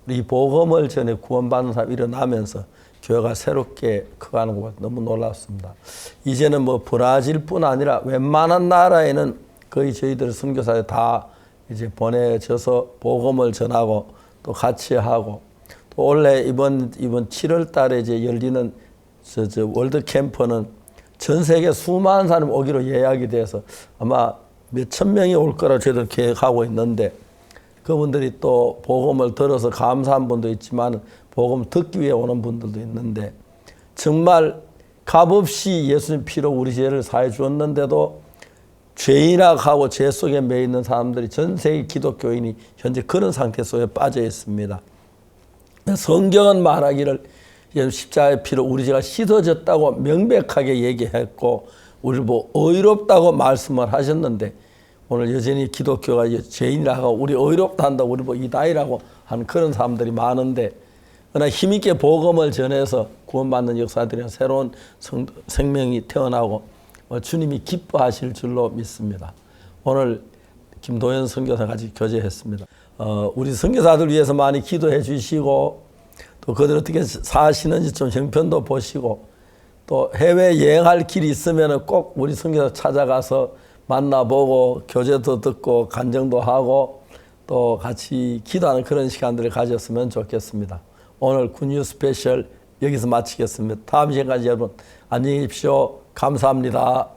우리 이 복음을 전해 구원받는 사람이 일어나면서 교회가 새롭게 커가는 것 너무 놀랍습니다. 이제는 뭐 브라질뿐 아니라 웬만한 나라에는 거의 저희들 선교사에 다 이제 보내져서 복음을 전하고 또 같이 하고 또 원래 이번 7월 달에 이제 열리는 월드 캠프는 전 세계 수많은 사람이 오기로 예약이 돼서 아마 몇천 명이 올 거라 저희들 계획하고 있는데 그분들이 또 복음을 들어서 감사한 분도 있지만 복음 듣기 위해 오는 분들도 있는데 정말 값없이 예수님 피로 우리 죄를 사해 주었는데도 죄인이라고 하고 죄 속에 매 있는 사람들이 전 세계 기독교인이 현재 그런 상태 속에 빠져 있습니다. 성경은 말하기를 십자가의 피로 우리 죄가 씻어졌다고 명백하게 얘기했고 우리를 뭐 의롭다고 말씀을 하셨는데 오늘 여전히 기독교가 죄인이라고 우리 의롭다 한다고 우리 뭐 이다이라고 하는 그런 사람들이 많은데 그러나 힘있게 복음을 전해서 구원받는 역사들이 새로운 생명이 태어나고 주님이 기뻐하실 줄로 믿습니다. 오늘 김도현 선교사 같이 교제했습니다. 우리 선교사들 위해서 많이 기도해 주시고 또 그들 어떻게 사시는지 좀 형편도 보시고 또 해외 여행할 길이 있으면 꼭 우리 선교사 찾아가서 만나보고 교제도 듣고 간증도 하고 또 같이 기도하는 그런 시간들을 가졌으면 좋겠습니다. 오늘 굿뉴스 스페셜 여기서 마치겠습니다. 다음 시간까지 여러분 안녕히 계십시오. 감사합니다.